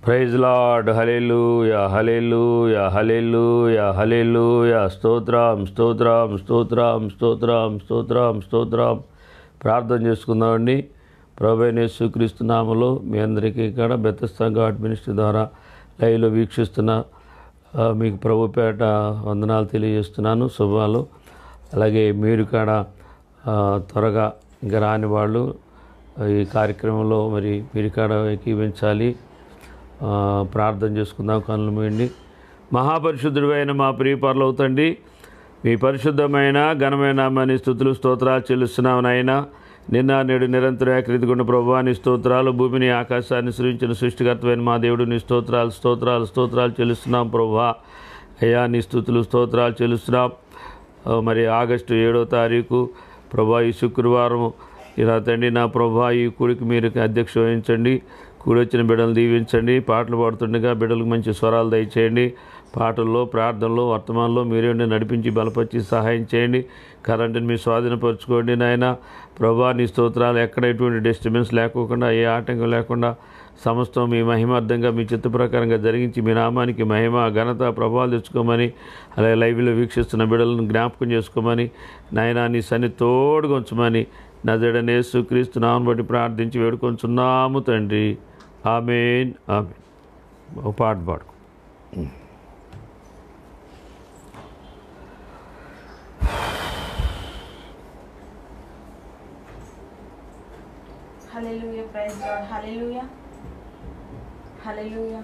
Praise lord. హల్లెలూయా, హల్లెలూయా, హల్లెలూయా, హల్లెలూయా. స్తోత్రం, స్తోత్రం, స్తోత్రం, స్తోత్రం, స్తోత్రం, స్తోత్రం. ప్రార్థన చేసుకుందామండి. ప్రభువైన యేసుక్రీస్తు నామములో మీ అందరికీ ఇక్కడ బెతెస్దా గాడ్ మినిస్ట్రీ ద్వారా లైవ్లో వీక్షిస్తున్న మీకు ప్రభుపేట వందనాలు తెలియజేస్తున్నాను, శుభాలు. అలాగే మీరు ఇక్కడ త్వరగా ఇంకా రాని వాళ్ళు ఈ కార్యక్రమంలో మరి మీరు ఇక్కడ ఏకీవించాలి. ప్రార్థన చేసుకుందాం. కన్నులు మూయండి. మహాపరిశుద్ధుడు అయిన మా ప్రియ పరలోక తండ్రి, మీ పరిశుద్ధమైన ఘనమైన నామాన్ని స్తుతులు స్తోత్రాలు చెల్లిస్తున్నాం నాయన. నిన్న నేడు నిరంతరం ఏకరీతిగుండా ప్రభువా నీ స్తోత్రాలు. భూమిని ఆకాశాన్ని సృష్టించిన సృష్టికర్తమైన మా దేవుడు నీ స్తోత్రాలు స్తోత్రాలు స్తోత్రాలు చెల్లిస్తున్నాం ప్రభువా. అయ్యా నీ స్తుతులు స్తోత్రాలు చెల్లిస్తున్నాం. మరి ఆగస్టు 7వ తారీఖు ప్రభువా ఈ శుక్రవారం ఇలా తండ్రి నా ప్రభువా ఈ కూడికి మీరు అధ్యక్ష వహించండి. కూడి వచ్చిన బిడ్డలు దీవించండి. పాటలు పాడుతుండగా బిడ్డలకు మంచి స్వరాలు దయచేయండి. పాటల్లో ప్రార్థనలో వర్తమానంలో మీరే నడిపించి బలపరిచి సహాయం చేయండి. కరెంటుని మీ స్వాధీనపరచుకోండి నాయన. ప్రభువా నీ స్తోత్రాలు ఎక్కడ ఎటువంటి డిస్టర్బెన్స్ లేకోకుండా ఏ ఆటంకం లేకుండా సమస్తం మీ మహిమార్థంగా మీ చిత్త ప్రకారంగా జరిగించి మీ నామానికి మహిమ ఘనత ప్రభావాలు తెచ్చుకోమని, అలాగే లైవ్లో వీక్షిస్తున్న బిడ్డలను జ్ఞాపకం చేసుకోమని నాయన నీ సన్ని తోడుగా ఉంచమని నజరేయుడైన యేసుక్రీస్తు నామమును బట్టి ప్రార్థించి వేడుకొంచున్నాము తండ్రి. ఆమేన్, ఆమేన్. ఒక పాట పాడుకో. హల్లెలూయా, ప్రైజ్ లార్డ్. హల్లెలూయా, హల్లెలూయా.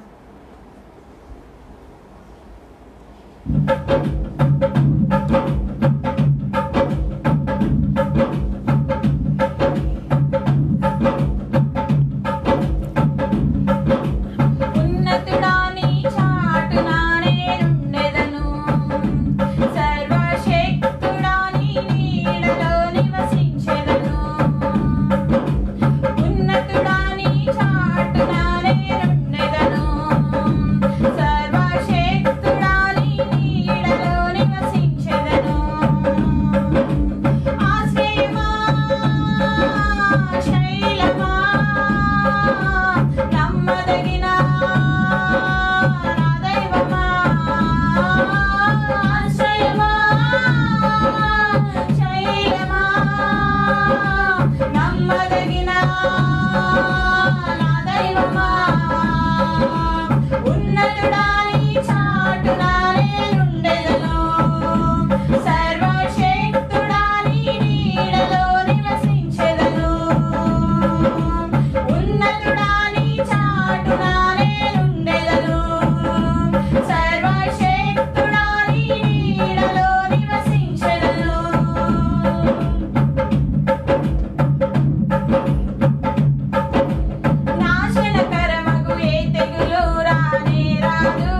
నాశనకరమగు ఏ తెగులు రానే రాదు.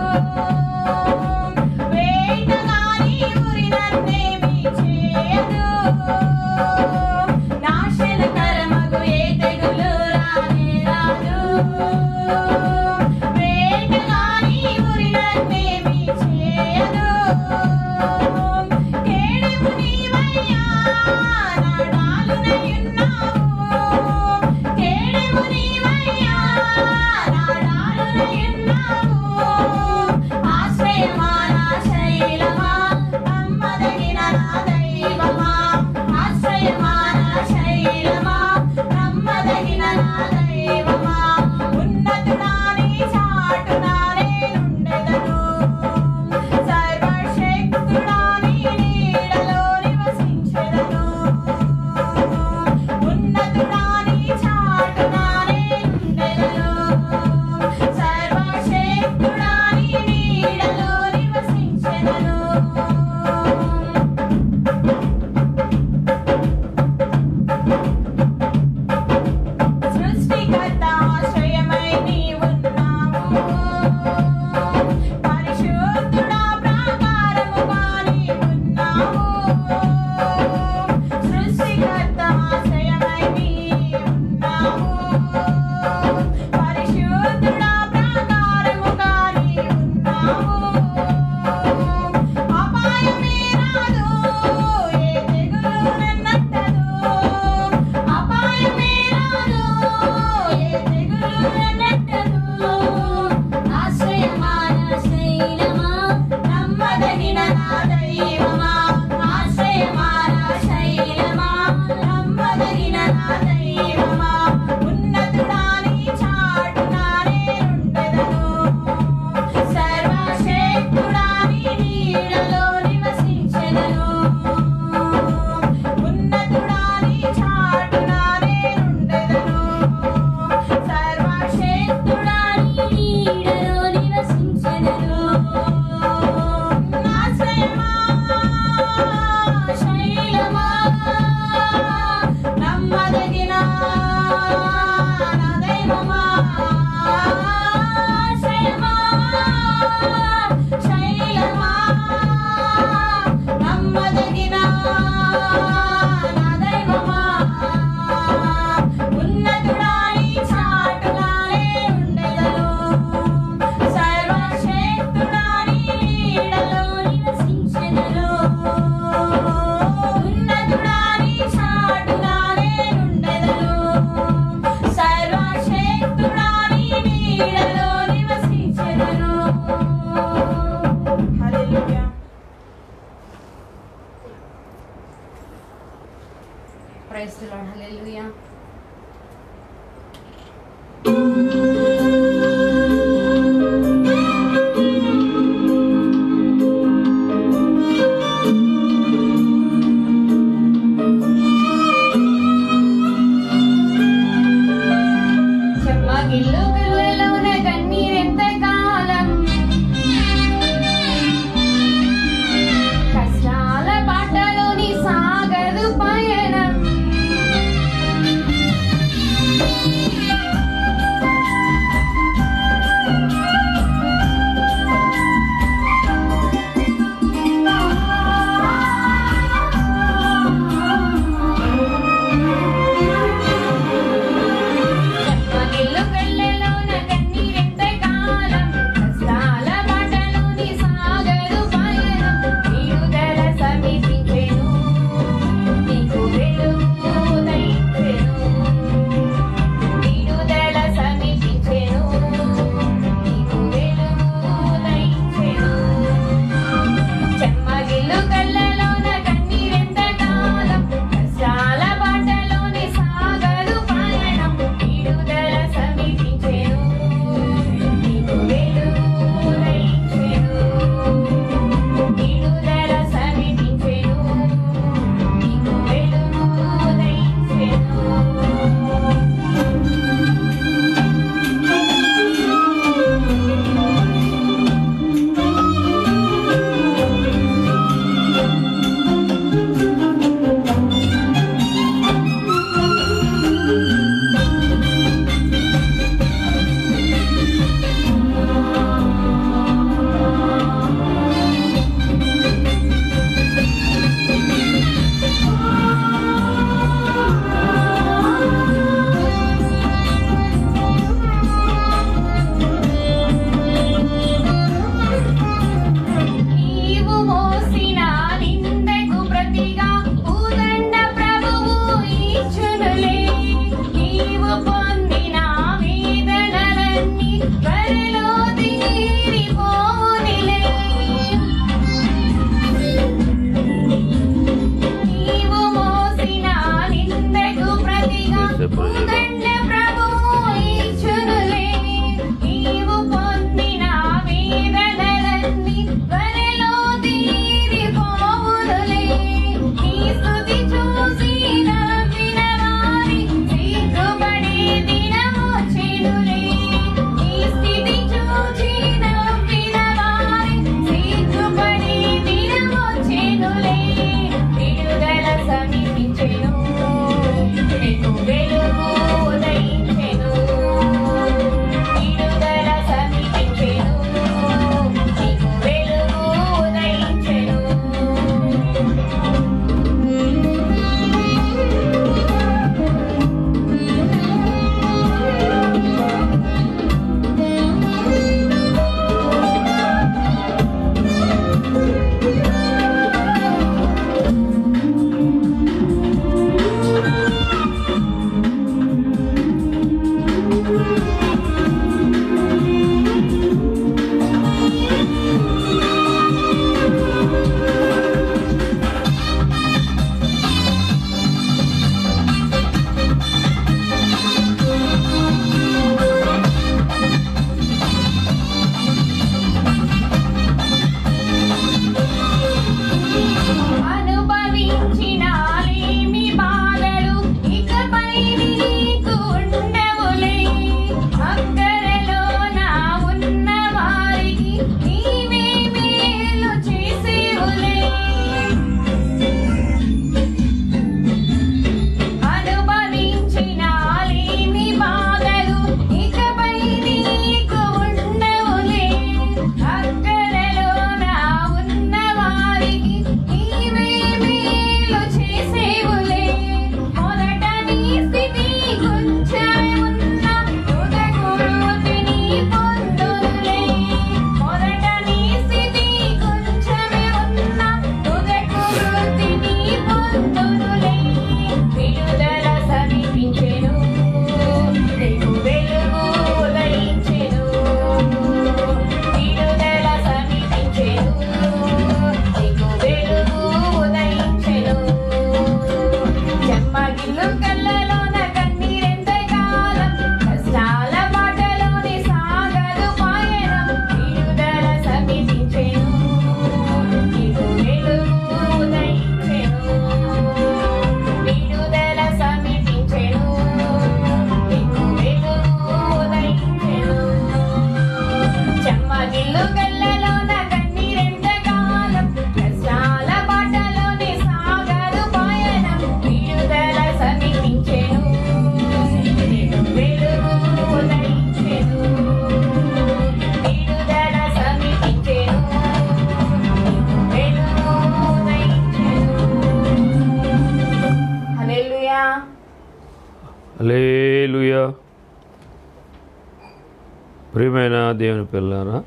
ప్రియమైన దేవుని పిల్లారా,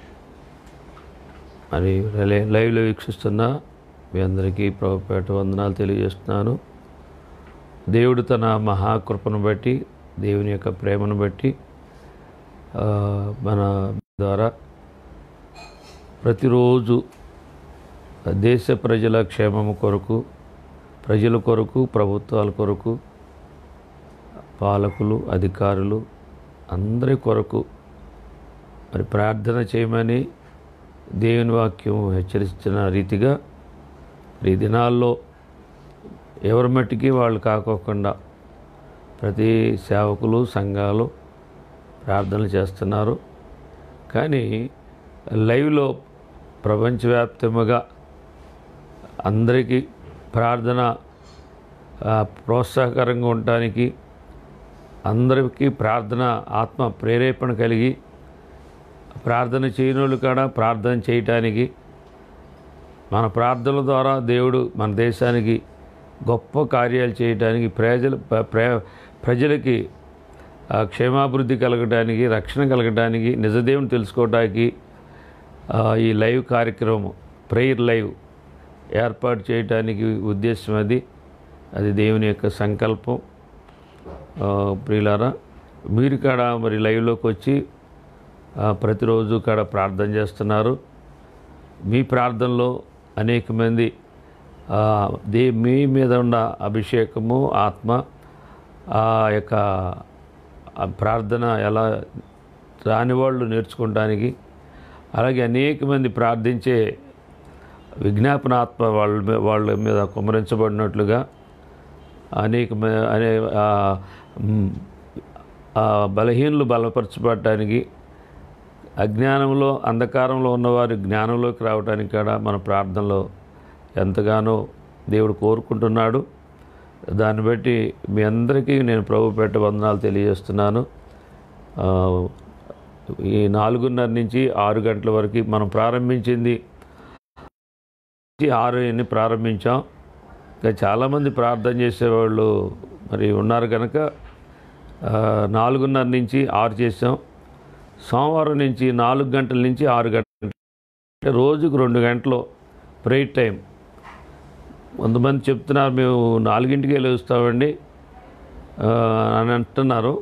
మరి లైవ్లో వీక్షిస్తున్న మీ అందరికీ ప్రభుపేట వందనాలు తెలియజేస్తున్నాను. దేవుడు తన మహాకృపను బట్టి, దేవుని యొక్క ప్రేమను బట్టి మన ద్వారా ప్రతిరోజు దేశ ప్రజల క్షేమము కొరకు, ప్రజల కొరకు, ప్రభుత్వాల కొరకు, పాలకులు, అధికారులు అందరి కొరకు మరి ప్రార్థన చేయమని దేవుని వాక్యం హెచ్చరించిన రీతిగా ఈ దినాల్లో ఎవరి మట్టికి వాళ్ళు కాకోకుండా ప్రతి సేవకులు, సంఘాలు ప్రార్థనలు చేస్తున్నారు. కానీ లైవ్లో ప్రపంచవ్యాప్తంగా అందరికీ ప్రార్థన ప్రోత్సాహకరంగా ఉండటానికి, అందరికీ ప్రార్థన ఆత్మ ప్రేరేపణ కలిగి ప్రార్థన చేయని వాళ్ళు కూడా ప్రార్థన చేయటానికి, మన ప్రార్థనల ద్వారా దేవుడు మన దేశానికి గొప్ప కార్యాలు చేయడానికి, ప్రజలకి క్షేమాభివృద్ధి కలగడానికి, రక్షణ కలగడానికి, నిజదేవుని తెలుసుకోవడానికి ఈ లైవ్ కార్యక్రమం, ప్రేయర్ లైవ్ ఏర్పాటు చేయడానికి ఉద్దేశం అది దేవుని యొక్క సంకల్పం. ప్రియులారా, మీరు కాడ మరి లైవ్లోకి వచ్చి ప్రతిరోజు కాడ ప్రార్థన చేస్తున్నారు. మీ ప్రార్థనలో అనేక మంది మీ మీద ఉన్న అభిషేకము, ఆత్మ, ఆ యొక్క ప్రార్థన ఎలా రానివాళ్ళు నేర్చుకోవడానికి, అలాగే అనేక మంది ప్రార్థించే విజ్ఞాపనాత్మ వాళ్ళ మీద కుమ్మరించబడినట్లుగా బలహీనులు బలపరచబడటానికి, అజ్ఞానంలో, అంధకారంలో ఉన్నవారు జ్ఞానంలోకి రావడానికి కూడా మన ప్రార్థనలో ఎంతగానో దేవుడు కోరుకుంటున్నాడు. దాన్ని బట్టి మీ అందరికీ నేను ప్రభుపేట వందనాలు తెలియజేస్తున్నాను. ఈ 4:30 నుంచి 6 గంటల వరకు మనం ప్రారంభించింది 6 ప్రారంభించాం. ఇంకా చాలామంది ప్రార్థన చేసేవాళ్ళు మరి ఉన్నారు కనుక 4:30 నుంచి 6 చేసాం. సోమవారం నుంచి 4 గంటల నుంచి 6 గంటలు, అంటే రోజుకు 2 గంటలు ప్రేయర్ టైం. కొంతమంది చెప్తున్నారు మేము 4ంటికే లేస్తామండి అని అంటున్నారు.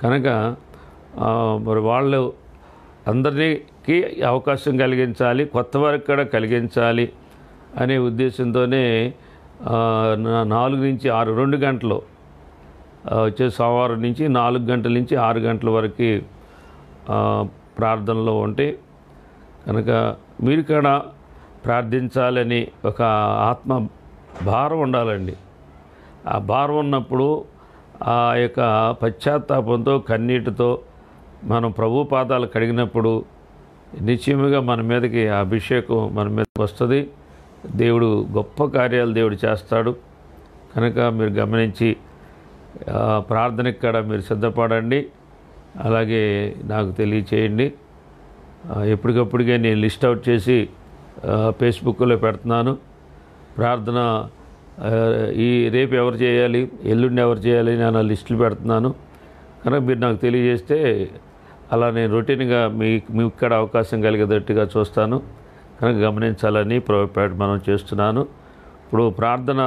కనుక మరి వాళ్ళు అందరికీ అవకాశం కలిగించాలి, కొత్త వారికి కూడా కలిగించాలి అనే ఉద్దేశంతోనే 4 నుంచి 6 2 గంటలు వచ్చే సోమవారం నుంచి 4 గంటల నుంచి 6 గంటల వరకు ప్రార్థనలో ఉంటే కనుక మీరు కూడా ప్రార్థించాలని ఒక ఆత్మ భారం ఉండాలండి. ఆ భారం ఉన్నప్పుడు ఆ యొక్క పశ్చాత్తాపంతో, కన్నీటితో మనం ప్రభు పాదాలు కడిగినప్పుడు నిశ్చయముగా మన మీదకి ఆ అభిషేకం మన మీదకి వస్తుంది. దేవుడు గొప్ప కార్యాలు దేవుడు చేస్తాడు. కనుక మీరు గమనించి ప్రార్థనకి కూడా మీరు సిద్ధపడండి. అలాగే నాకు తెలియచేయండి. ఎప్పటికప్పుడుగా నేను లిస్ట్ అవుట్ చేసి ఫేస్బుక్లో పెడుతున్నాను. ప్రార్థన రేపు ఎవరు చేయాలి, ఎల్లుండి ఎవరు చేయాలి నేను లిస్టులు పెడుతున్నాను. కనుక మీరు నాకు తెలియజేస్తే అలా నేను రొటీన్గా మీకు ఇక్కడ అవకాశం కలిగేటట్టుగా చూస్తాను. కనుక గమనించాలని ప్రభుపేట మనం చేస్తున్నాను. ఇప్పుడు ప్రార్థన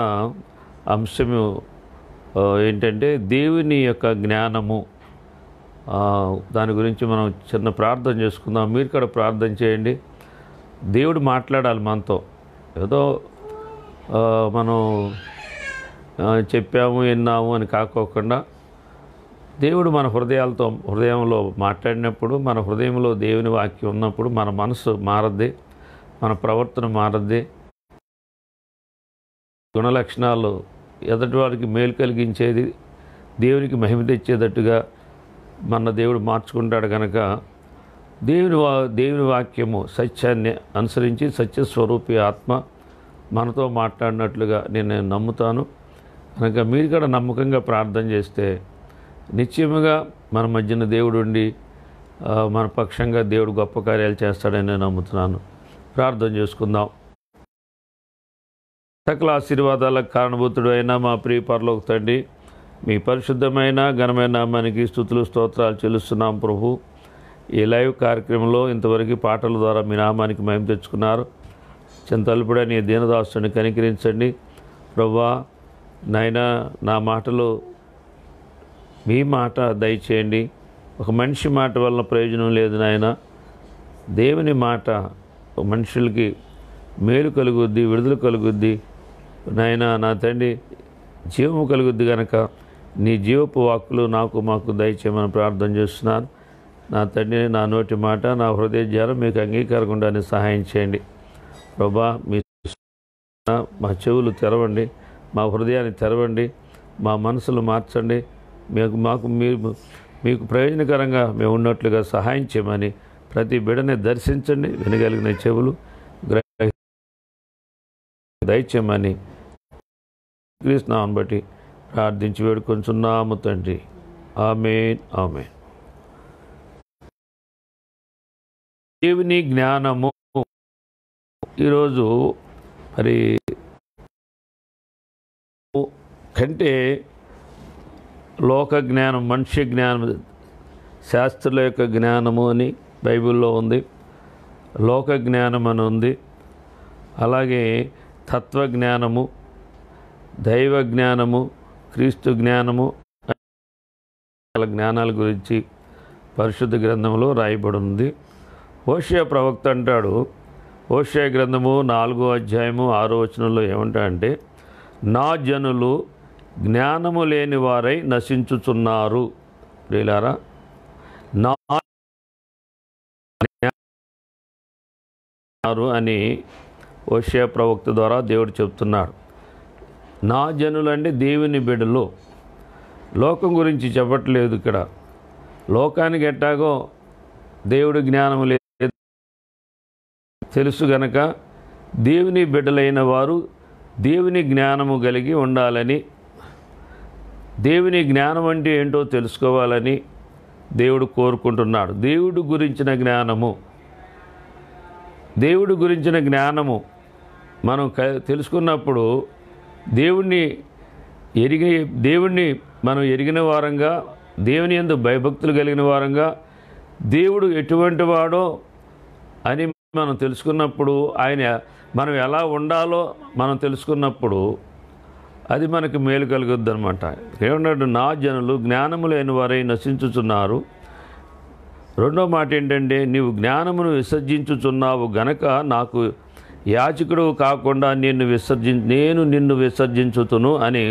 అంశము ఏంటంటే దేవుని యొక్క జ్ఞానము. దాని గురించి మనం చిన్న ప్రార్థన చేసుకుందాం. మీరు కూడా ప్రార్థన చేయండి. దేవుడు మాట్లాడాలి మనతో. ఏదో మనం చెప్పాము, విన్నాము అని కాకోకుండా దేవుడు మన హృదయంలో మాట్లాడినప్పుడు, మన హృదయంలో దేవుని వాక్యం ఉన్నప్పుడు మన మనసు మారద్ది, మన ప్రవర్తన మారద్ది. గుణలక్షణాలు ఎదుటి వారికి మేలు కలిగించేది, దేవునికి మహిమ తెచ్చేటట్టుగా మన దేవుడు మార్చుకుంటాడు. కనుక దేవుని వాక్యము సత్యాన్ని అనుసరించి సత్యస్వరూపి ఆత్మ మనతో మాట్లాడినట్లుగా నేను నమ్ముతాను. కనుక మీరు కూడా నమ్మకంగా ప్రార్థన చేస్తే నిశ్చయముగా మన మధ్యన దేవుడు ఉండి మన పక్షంగా దేవుడు గొప్ప కార్యాలు చేస్తాడని నేను నమ్ముతున్నాను. ప్రార్థన చేసుకుందాం. సకల ఆశీర్వాదాలకు కారణభూతుడు అయిన మా ప్రియ పరలోక తండ్రి, మీ పరిశుద్ధమైన ఘనమైన నామానికి స్తుతులు స్తోత్రాలు చెల్లిస్తున్నాం ప్రభు. ఈ లైవ్ కార్యక్రమంలో ఇంతవరకు పాటల ద్వారా మీ నామానికి మహిమ తెచ్చుకున్నారు. చింతలుపుడే నీ దీనదాసుని కనికరించండి ప్రభువా. నాయనా, నా మాటలు మీ మాట దయచేయండి. ఒక మనిషి మాట వలన ప్రయోజనం లేదు నాయన. దేవుని మాట మనుషులకి మేలు కలుగుద్ది, విడుదల కలుగుద్ది నాయన. నా తండ్రి, జీవము కలుగుద్ది కనుక నీ జీవపు వాక్కులు మాకు దయచేయమని ప్రార్థన చేస్తున్నాను. నా తండ్రి, నా నోటి మాట, నా హృదయ జ్ఞానం మీకు అంగీకారంగా సహాయం చేయండి ప్రభా. మా చెవులు తెరవండి, మా హృదయాన్ని తెరవండి, మా మనసులు మార్చండి. మీకు ప్రయోజనకరంగా మేము ఉన్నట్లుగా సహాయం చేయమని ప్రతి బిడ్డని దర్శించండి. వినగలిగిన చెవులు దయచేయమని క్రీస్తునామమును బట్టి ప్రార్థించి వేడుకొంచున్నాము తండ్రి. ఆమేన్, ఆమేన్. దేవుని జ్ఞానము. ఈరోజు మరి కంటే లోక జ్ఞానం, మనుష్య జ్ఞానం, శాస్త్రుల యొక్క జ్ఞానము అని బైబిల్లో ఉంది. లోక జ్ఞానం అని ఉంది. అలాగే తత్వజ్ఞానము, దైవ జ్ఞానము, క్రీస్తు జ్ఞానము, జ్ఞానాల గురించి పరిశుద్ధ గ్రంథంలో రాయబడి ఉంది. హోషేయ ప్రవక్త అంటాడు, హోషేయ గ్రంథము 4వ అధ్యాయము 6వ వచనంలో ఏమంటాడంటే, నా జనులు జ్ఞానము లేని వారై నశించుచున్నారు. ప్రియులారా, నా అని హోషేయ ప్రవక్త ద్వారా దేవుడు చెప్తున్నాడు. నా జనులు అంటే దేవుని బిడ్డలు. లోకం గురించి చెప్పట్లేదు ఇక్కడ. లోకానికి ఎట్టాగో దేవుడి జ్ఞానం లేదు తెలుసు గనక దేవుని బిడ్డలైన వారు దేవుని జ్ఞానము కలిగి ఉండాలని, దేవుని జ్ఞానం అంటే ఏంటో తెలుసుకోవాలని దేవుడు కోరుకుంటున్నాడు. దేవుడి గురించిన జ్ఞానము మనం తెలుసుకున్నప్పుడు దేవుణ్ణి మనం ఎరిగిన వారంగా, దేవుని యందు భయభక్తులు కలిగిన వారంగా, దేవుడు ఎటువంటి వాడో అని మనం తెలుసుకున్నప్పుడు, మనం ఎలా ఉండాలో మనం తెలుసుకున్నప్పుడు అది మనకు మేలు కలుగుద్ది అనమాట. ఏమన్నాడు? నా జనులు జ్ఞానము లేని వారై నశించుచున్నారు. రెండో మాట ఏంటంటే, నీవు జ్ఞానమును విసర్జించుచున్నావు గనక నాకు యాజకుడు కాకుండా నేను నిన్ను విసర్జించుతును అని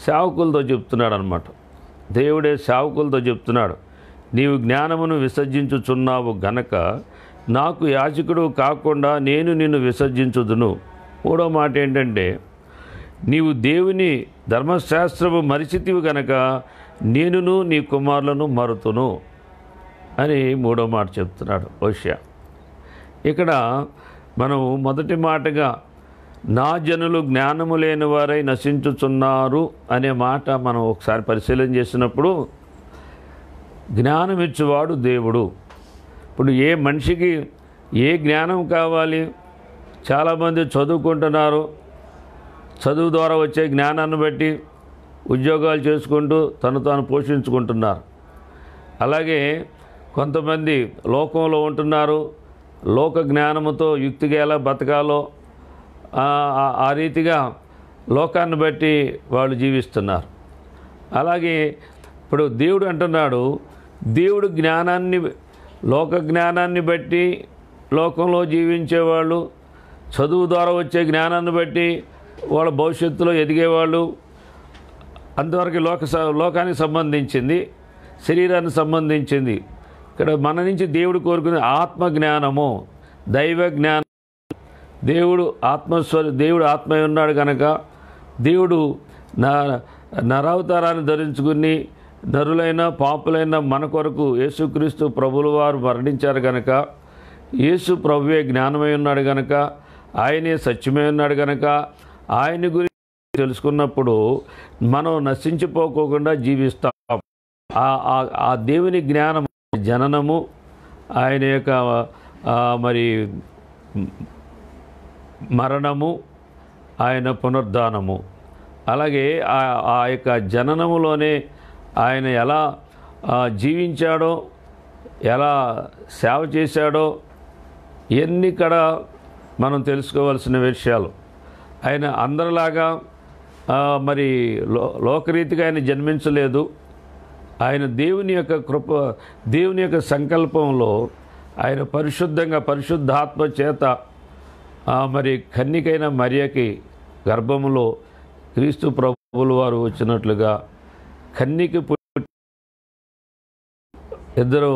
సేవకులతో చెప్తున్నాడు అనమాట. దేవుడే సేవకులతో చెప్తున్నాడు, నీవు జ్ఞానమును విసర్జించుచున్నావు గనక నాకు యాజకుడు కాకుండా నేను నిన్ను విసర్జించుదును. మూడో మాట ఏంటంటే, నీవు దేవుని ధర్మశాస్త్రము మరిచితివి గనక నేనును నీ కుమారులను మరుతును అని మూడో మాట చెప్తున్నాడు హోషేయ. ఇక్కడ మనం మొదటి మాటగా నా జనులు జ్ఞానము లేని వారై నశించుచున్నారు అనే మాట మనం ఒకసారి పరిశీలన చేసినప్పుడు, జ్ఞానం ఇచ్చేవాడు దేవుడు. ఇప్పుడు ఏ మనిషికి ఏ జ్ఞానం కావాలి? చాలామంది చదువుకుంటున్నారు, చదువు ద్వారా వచ్చే జ్ఞానాన్ని బట్టి ఉద్యోగాలు చేసుకుంటూ తాను పోషించుకుంటున్నారు. అలాగే కొంతమంది లోకంలో ఉంటున్నారు, లోక జ్ఞానముతో యుక్తిగా ఎలా బతకాలో ఆ రీతిగా లోకాన్ని బట్టి వాళ్ళు జీవిస్తున్నారు. అలాగే ఇప్పుడు దేవుడు అంటున్నాడు, దేవుడు లోక జ్ఞానాన్ని బట్టి లోకంలో జీవించేవాళ్ళు, చదువు ద్వారా వచ్చే జ్ఞానాన్ని బట్టి వాళ్ళ భవిష్యత్తులో ఎదిగేవాళ్ళు, అంతవరకు లోకానికి సంబంధించింది, శరీరానికి సంబంధించింది. ఇక్కడ మన నుంచి దేవుడు కోరుకునే ఆత్మ జ్ఞానము, దైవ జ్ఞానం. దేవుడు ఆత్మై ఉన్నాడు కనుక దేవుడు నరావతారాన్ని ధరించుకుని నరులైన పాపులైన మన కొరకు యేసుక్రీస్తు ప్రభువుల వారు మరణించారు కనుక, యేసు ప్రభువే జ్ఞానమై ఉన్నాడు కనుక, ఆయనే సత్యమై ఉన్నాడు కనుక, ఆయన గురించి తెలుసుకున్నప్పుడు మనం నశించిపోకుండా జీవిస్తాం. ఆ దేవుని జ్ఞానం, జననము, ఆయన యొక్క మరి మరణము, ఆయన పునరుద్ధానము, అలాగే ఆ యొక్క జననములోనే ఆయన ఎలా జీవించాడో, ఎలా సేవ చేశాడో ఇవన్నీ ఇక్కడ మనం తెలుసుకోవాల్సిన విషయాలు. ఆయన అందరిలాగా మరి లోకరీతిగా ఆయన జన్మించలేదు. ఆయన దేవుని యొక్క కృప, దేవుని యొక్క సంకల్పంలో ఆయన పరిశుద్ధంగా పరిశుద్ధాత్మ చేత మరి కన్నికైన మరియకి గర్భములో క్రీస్తు ప్రభువుల వారు వచ్చినట్లుగా కన్నికి ఇద్దరు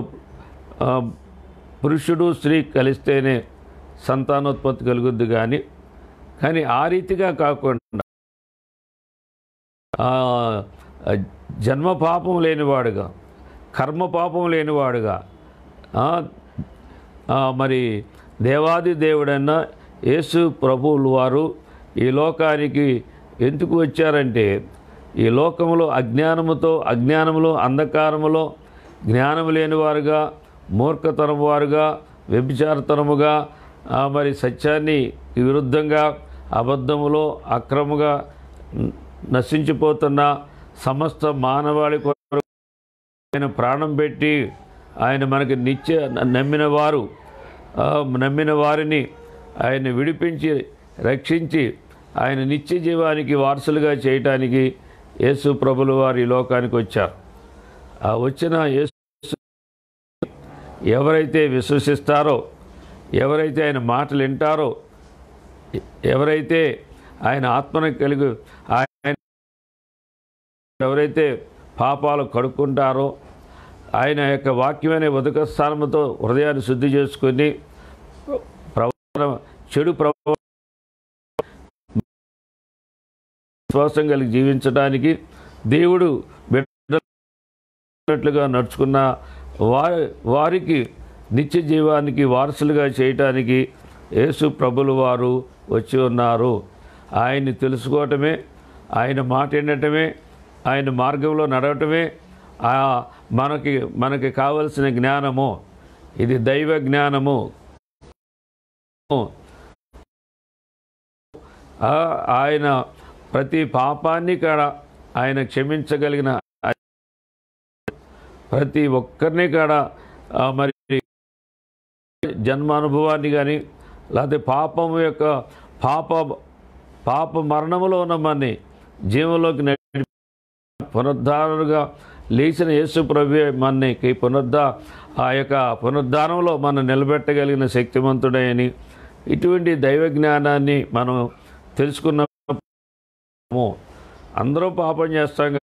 పురుషుడు స్త్రీ కలిస్తేనే సంతానోత్పత్తి కలుగుద్ది. కానీ ఆ రీతిగా కాకుండా జన్మ పాపం లేనివాడుగా, కర్మ పాపం లేనివాడుగా, మరి దేవాది దేవుడైన యేసు ప్రభువులు వారు ఈ లోకానికి ఎందుకు వచ్చారంటే, ఈ లోకములో అజ్ఞానములో అంధకారములో జ్ఞానము లేనివారుగా, మూర్ఖతరము వారుగా, వ్యభిచారతరముగా, మరి సత్యాన్ని విరుద్ధంగా అబద్ధములో అక్రముగా నశించిపోతున్న సమస్త మానవాళి కొరకు ఆయన ప్రాణం పెట్టి ఆయన మనకి నమ్మిన వారిని ఆయన విడిపించి రక్షించి ఆయన నిత్య జీవానికి వారసులుగా చేయటానికి యేసు ప్రభుల వారు ఈ లోకానికి వచ్చారు. ఆ వచ్చిన యేసు ఎవరైతే విశ్వసిస్తారో, ఎవరైతే ఆయన మాటలు వింటారో, ఎవరైతే ఆయన ఆత్మను కలిగి ఆయన ఎవరైతే పాపాలు కడుక్కుంటారో, ఆయన యొక్క వాక్యమైన ఉదక స్థానముతో హృదయాన్ని శుద్ధి చేసుకొని చెడు విశ్వాసం కలిగి జీవించడానికి దేవుడు బిడ్డలుగా నడుచుకున్న వారికి నిత్య జీవానికి వారసులుగా చేయటానికి యేసు ప్రభులు వారు వచ్చి ఉన్నారు. ఆయన్ని తెలుసుకోవటమే, ఆయన మాట వినటమే, ఆయన మార్గంలో నడవటమే మనకి కావలసిన జ్ఞానము. ఇది దైవ జ్ఞానము. ఆయన ప్రతి పాపాన్ని కాడ ఆయన క్షమించగలిగిన ప్రతి ఒక్కరిని కాడ మరి జన్మానుభవాన్ని కానీ లేకపోతే పాపము యొక్క పాప మరణములో ఉన్న మనని జీవంలోకి పునరుద్ధారుగా లేచిన యేసు ప్రభువే మనకి ఆ యొక్క పునరుద్ధానంలో మనం నిలబెట్టగలిగిన శక్తిమంతుడని ఇటువంటి దైవ జ్ఞానాన్ని మనం తెలుసుకున్నాము. అందరూ పాపం చేస్తాం.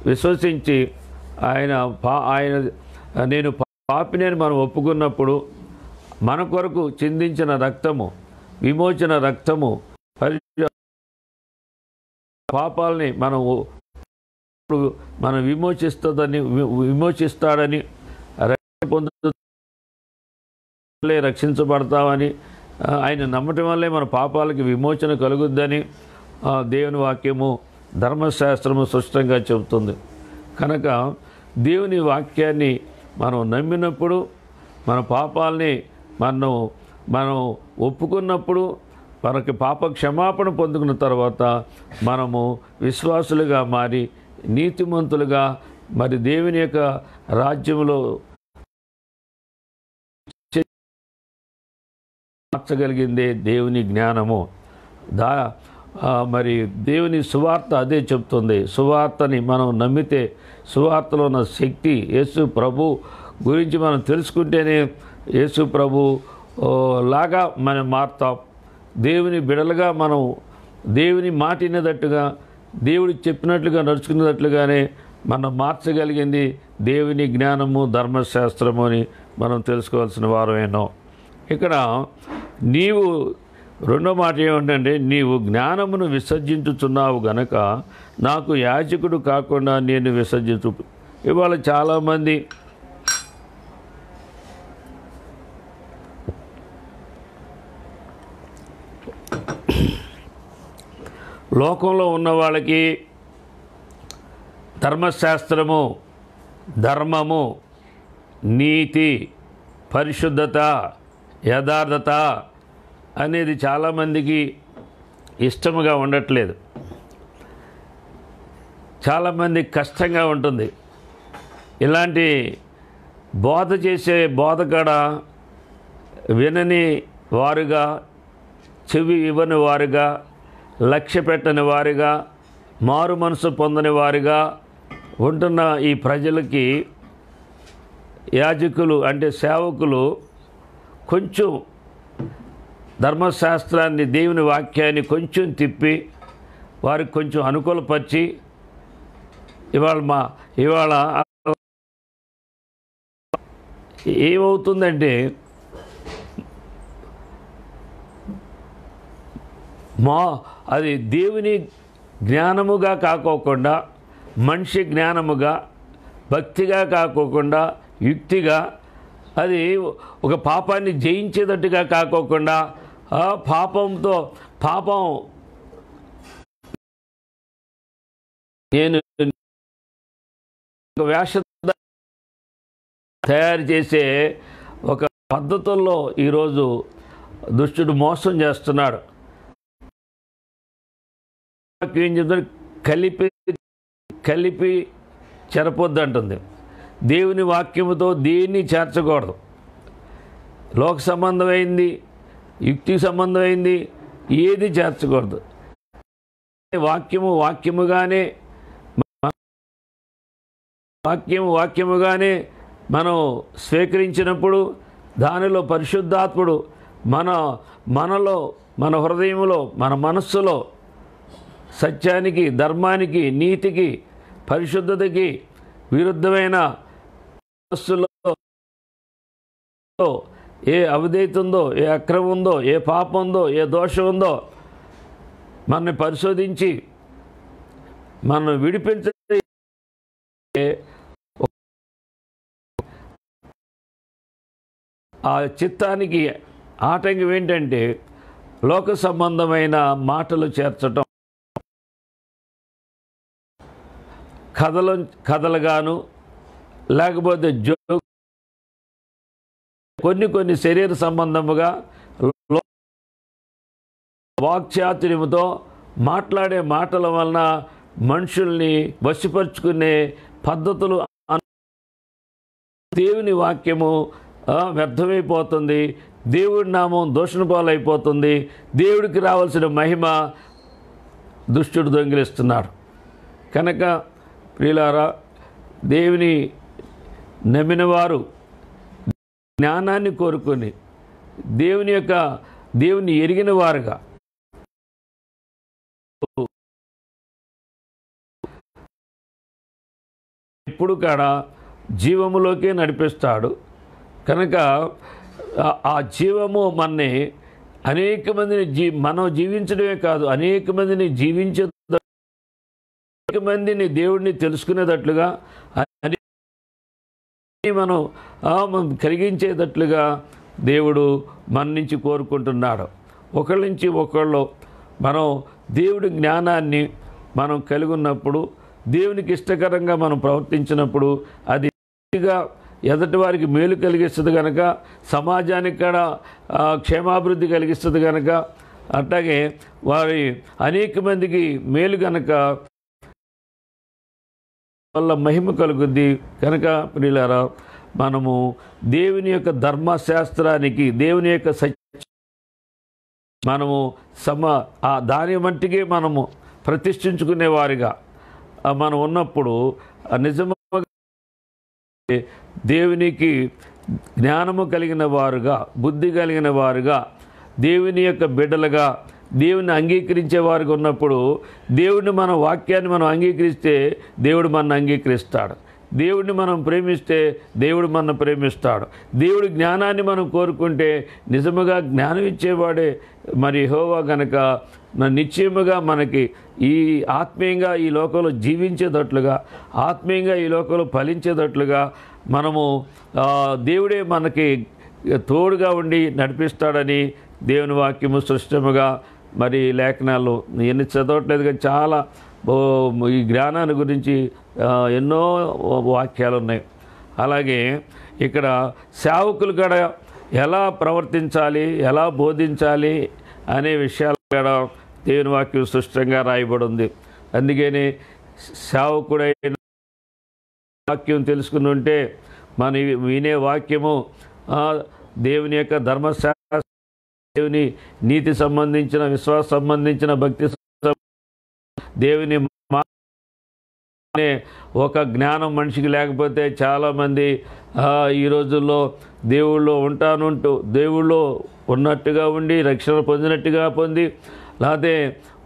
విశ్వసించి నేను పాపిని మనం ఒప్పుకున్నప్పుడు మన కొరకు చిందించిన రక్తము, విమోచన రక్తము పాపాలని మనం విమోచిస్తాడని రక్షించబడతామని ఆయన నమ్మటం వల్లే మన పాపాలకి విమోచన కలుగుద్దని దేవుని వాక్యము ధర్మశాస్త్రము స్పష్టంగా చెబుతుంది. కనుక దేవుని వాక్యాన్ని మనం నమ్మినప్పుడు, మన పాపాలని మనం ఒప్పుకున్నప్పుడు, మనకి పాప క్షమాపణ పొందుకున్న తర్వాత మనము విశ్వాసులుగా మారి నీతిమంతులుగా మరి దేవుని యొక్క రాజ్యంలో మార్చగలిగిందే దేవుని జ్ఞానము. మరి దేవుని సువార్త అదే చెప్తుంది. సువార్తని మనం నమ్మితే, సువార్తలో ఉన్న శక్తి, యేసు ప్రభు గురించి మనం తెలుసుకుంటేనే యేసు ప్రభు లాగా మనం మారుతాం. దేవుని బిడలుగా మనం దేవుని మాట వినేటట్టుగా, దేవుడు చెప్పినట్లుగా నడుచుకునేటట్లుగానే మనం మార్చగలిగింది దేవుని జ్ఞానము, ధర్మశాస్త్రము అని మనం తెలుసుకోవాల్సిన వారమేనో. ఇక్కడ నీవు రెండో మాట ఏమిటంటే, నీవు జ్ఞానమును విసర్జించుచున్నావు గనక నాకు యాజకుడు కాకుండా నేను విసర్జించు. ఇవాళ చాలామంది లోకంలో ఉన్న వాళ్ళకి ధర్మశాస్త్రము, ధర్మము, నీతి, పరిశుద్ధత, యథార్థత అనేది చాలామందికి ఇష్టముగా ఉండట్లేదు. చాలామంది కష్టంగా ఉంటుంది. ఇలాంటి బోధ చేసే బోధకాడ వినని వారుగా, చెవి ఇవ్వని వారుగా, లక్ష్య పెట్టని వారుగా, మారు మనసు పొందని వారుగా ఉంటున్న ఈ ప్రజలకి యాజకులు అంటే సేవకులు కొంచెం ధర్మశాస్త్రాన్ని, దేవుని వాక్యాన్ని కొంచెం తిప్పి వారికి కొంచెం అనుకూలపరిచి ఇవాళ ఏమవుతుందంటే అది దేవుని జ్ఞానముగా కాకోకుండా, మనిషి జ్ఞానముగా, భక్తిగా కాకోకుండా, యుక్తిగా, అది ఒక పాపాన్ని జయించేటట్టుగా కాకోకుండా పాపం నేను వేష తయారు చేసే ఒక పద్ధతుల్లో ఈరోజు దుష్టుడు మోసం చేస్తున్నాడు. ఏం చెప్తాడు? కలిపి చెరపొద్దు అంటుంది. దేవుని వాక్యముతో దేన్ని చేర్చకూడదు. లోక సంబంధమైంది, యుక్తి సంబంధమైంది ఏది చేర్చకూడదు. వాక్యముగానే మనం స్వీకరించినప్పుడు దానిలో పరిశుద్ధాత్ముడు మనలో, మన హృదయంలో, మన మనస్సులో సత్యానికి, ధర్మానికి, నీతికి, పరిశుద్ధతకి విరుద్ధమైన మనస్సులో ఏ అవిధేయత ఉందో, ఏ అక్రమం ఉందో, ఏ పాపం ఉందో, ఏ దోషం ఉందో మనల్ని పరిశోధించి మనం విడిపించే ఆ చిత్తానికి ఆటంకం ఏంటంటే లోక సంబంధమైన మాటలు చేర్చటం, కథలుగాను, లేకపోతే కొన్ని శరీర సంబంధముగా వాక్చాతుర్యముతో మాట్లాడే మాటల వలన మనుషుల్ని వశపరుచుకునే పద్ధతులు. దేవుని వాక్యము వ్యర్థమైపోతుంది, దేవుడి నామం దూషణ పాలైపోతుంది, దేవుడికి రావాల్సిన మహిమ దుష్టుడు దొంగిలిస్తున్నాడు. కనుక ప్రియులారా, దేవుని నమ్మిన వారు జ్ఞానాన్ని కోరుకొని దేవుని ఎరిగిన వారుగా ఎప్పుడు కాడ జీవములోకే నడిపిస్తాడు. కనుక ఆ జీవము మనని అనేక మందిని మనం జీవించడమే కాదు, అనేక మందిని అనేక మందిని దేవుడిని తెలుసుకునేటట్లుగా, మనం కలిగించేటట్లుగా దేవుడు మన నుంచి కోరుకుంటున్నాడు. ఒకళ్ళ నుంచి ఒకళ్ళు మనం దేవుడి జ్ఞానాన్ని మనం కలిగి ఉన్నప్పుడు, దేవునికి ఇష్టకరంగా మనం ప్రవర్తించినప్పుడు అది ఎదుటి వారికి మేలు కలిగిస్తుంది కనుక, సమాజానికి కూడా క్షేమాభివృద్ధి కలిగిస్తుంది కనుక, అట్లాగే వారి అనేక మందికి మేలు కనుక వల్ల మహిమ కలుగుద్ది. కనుక ప్రియులారా, మనము దేవుని యొక్క ధర్మశాస్త్రానికి, దేవుని యొక్క మనము దాని వంటికి మనము ప్రతిష్ఠించుకునేవారిగా మనం ఉన్నప్పుడు నిజంగా దేవునికి జ్ఞానము కలిగిన వారుగా, బుద్ధి కలిగిన వారుగా, దేవుని యొక్క బిడ్డలుగా, దేవుని అంగీకరించే వారికి ఉన్నప్పుడు, దేవుడిని మన వాక్యాన్ని మనం అంగీకరిస్తే దేవుడు మనల్ని అంగీకరిస్తాడు. దేవుడిని మనం ప్రేమిస్తే దేవుడు మనల్ని ప్రేమిస్తాడు. దేవుడి జ్ఞానాన్ని మనం కోరుకుంటే నిజముగా జ్ఞానం ఇచ్చేవాడే మరి యెహోవా గనక నిశ్చయముగా మనకి ఈ ఆత్మీయంగా ఈ లోకంలో జీవించేటట్లుగా, ఆత్మీయంగా ఈ లోకంలో ఫలించేటట్లుగా మనము దేవుడే మనకి తోడుగా ఉండి నడిపిస్తాడని దేవుని వాక్యము స్పష్టముగా మరి లేఖనాలు ఎన్ని చదవట్లేదు కానీ చాలా ఈ జ్ఞానాన్ని గురించి ఎన్నో వాక్యాలు ఉన్నాయి. అలాగే ఇక్కడ సేవకులు కూడా ఎలా ప్రవర్తించాలి, ఎలా బోధించాలి అనే విషయాలు కూడా దేవుని వాక్యం స్పష్టంగా రాయబడి ఉంది. అందుకని సేవకుడైన వాక్యం తెలుసుకుని ఉంటే మనం వినే వాక్యము దేవుని యొక్క ధర్మశాస్త్ర, దేవుని నీతి సంబంధించిన, విశ్వాస సంబంధించిన, భక్తి దేవుని అనే ఒక జ్ఞానం మనిషికి లేకపోతే చాలామంది ఈ రోజుల్లో దేవుళ్ళో ఉన్నట్టుగా ఉండి రక్షణ పొందినట్టుగా పొంది, లేకపోతే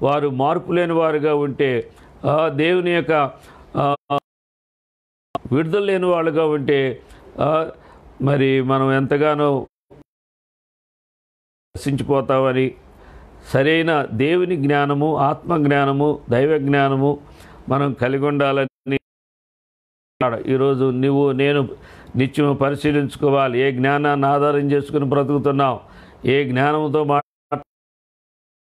వారు మార్పు లేని వారుగా ఉంటే, దేవుని యొక్క విడుదల లేని వాళ్ళుగా ఉంటే మరి మనం ఎంతగానో నశించిపోతామని, సరైన దేవుని జ్ఞానము, ఆత్మ జ్ఞానము, దైవ జ్ఞానము మనం కలిగి ఉండాలని ఈరోజు నేను నిత్యం పరిశీలించుకోవాలి. ఏ జ్ఞానాన్ని ఆధారం చేసుకుని బ్రతుకుతున్నాం, ఏ జ్ఞానంతో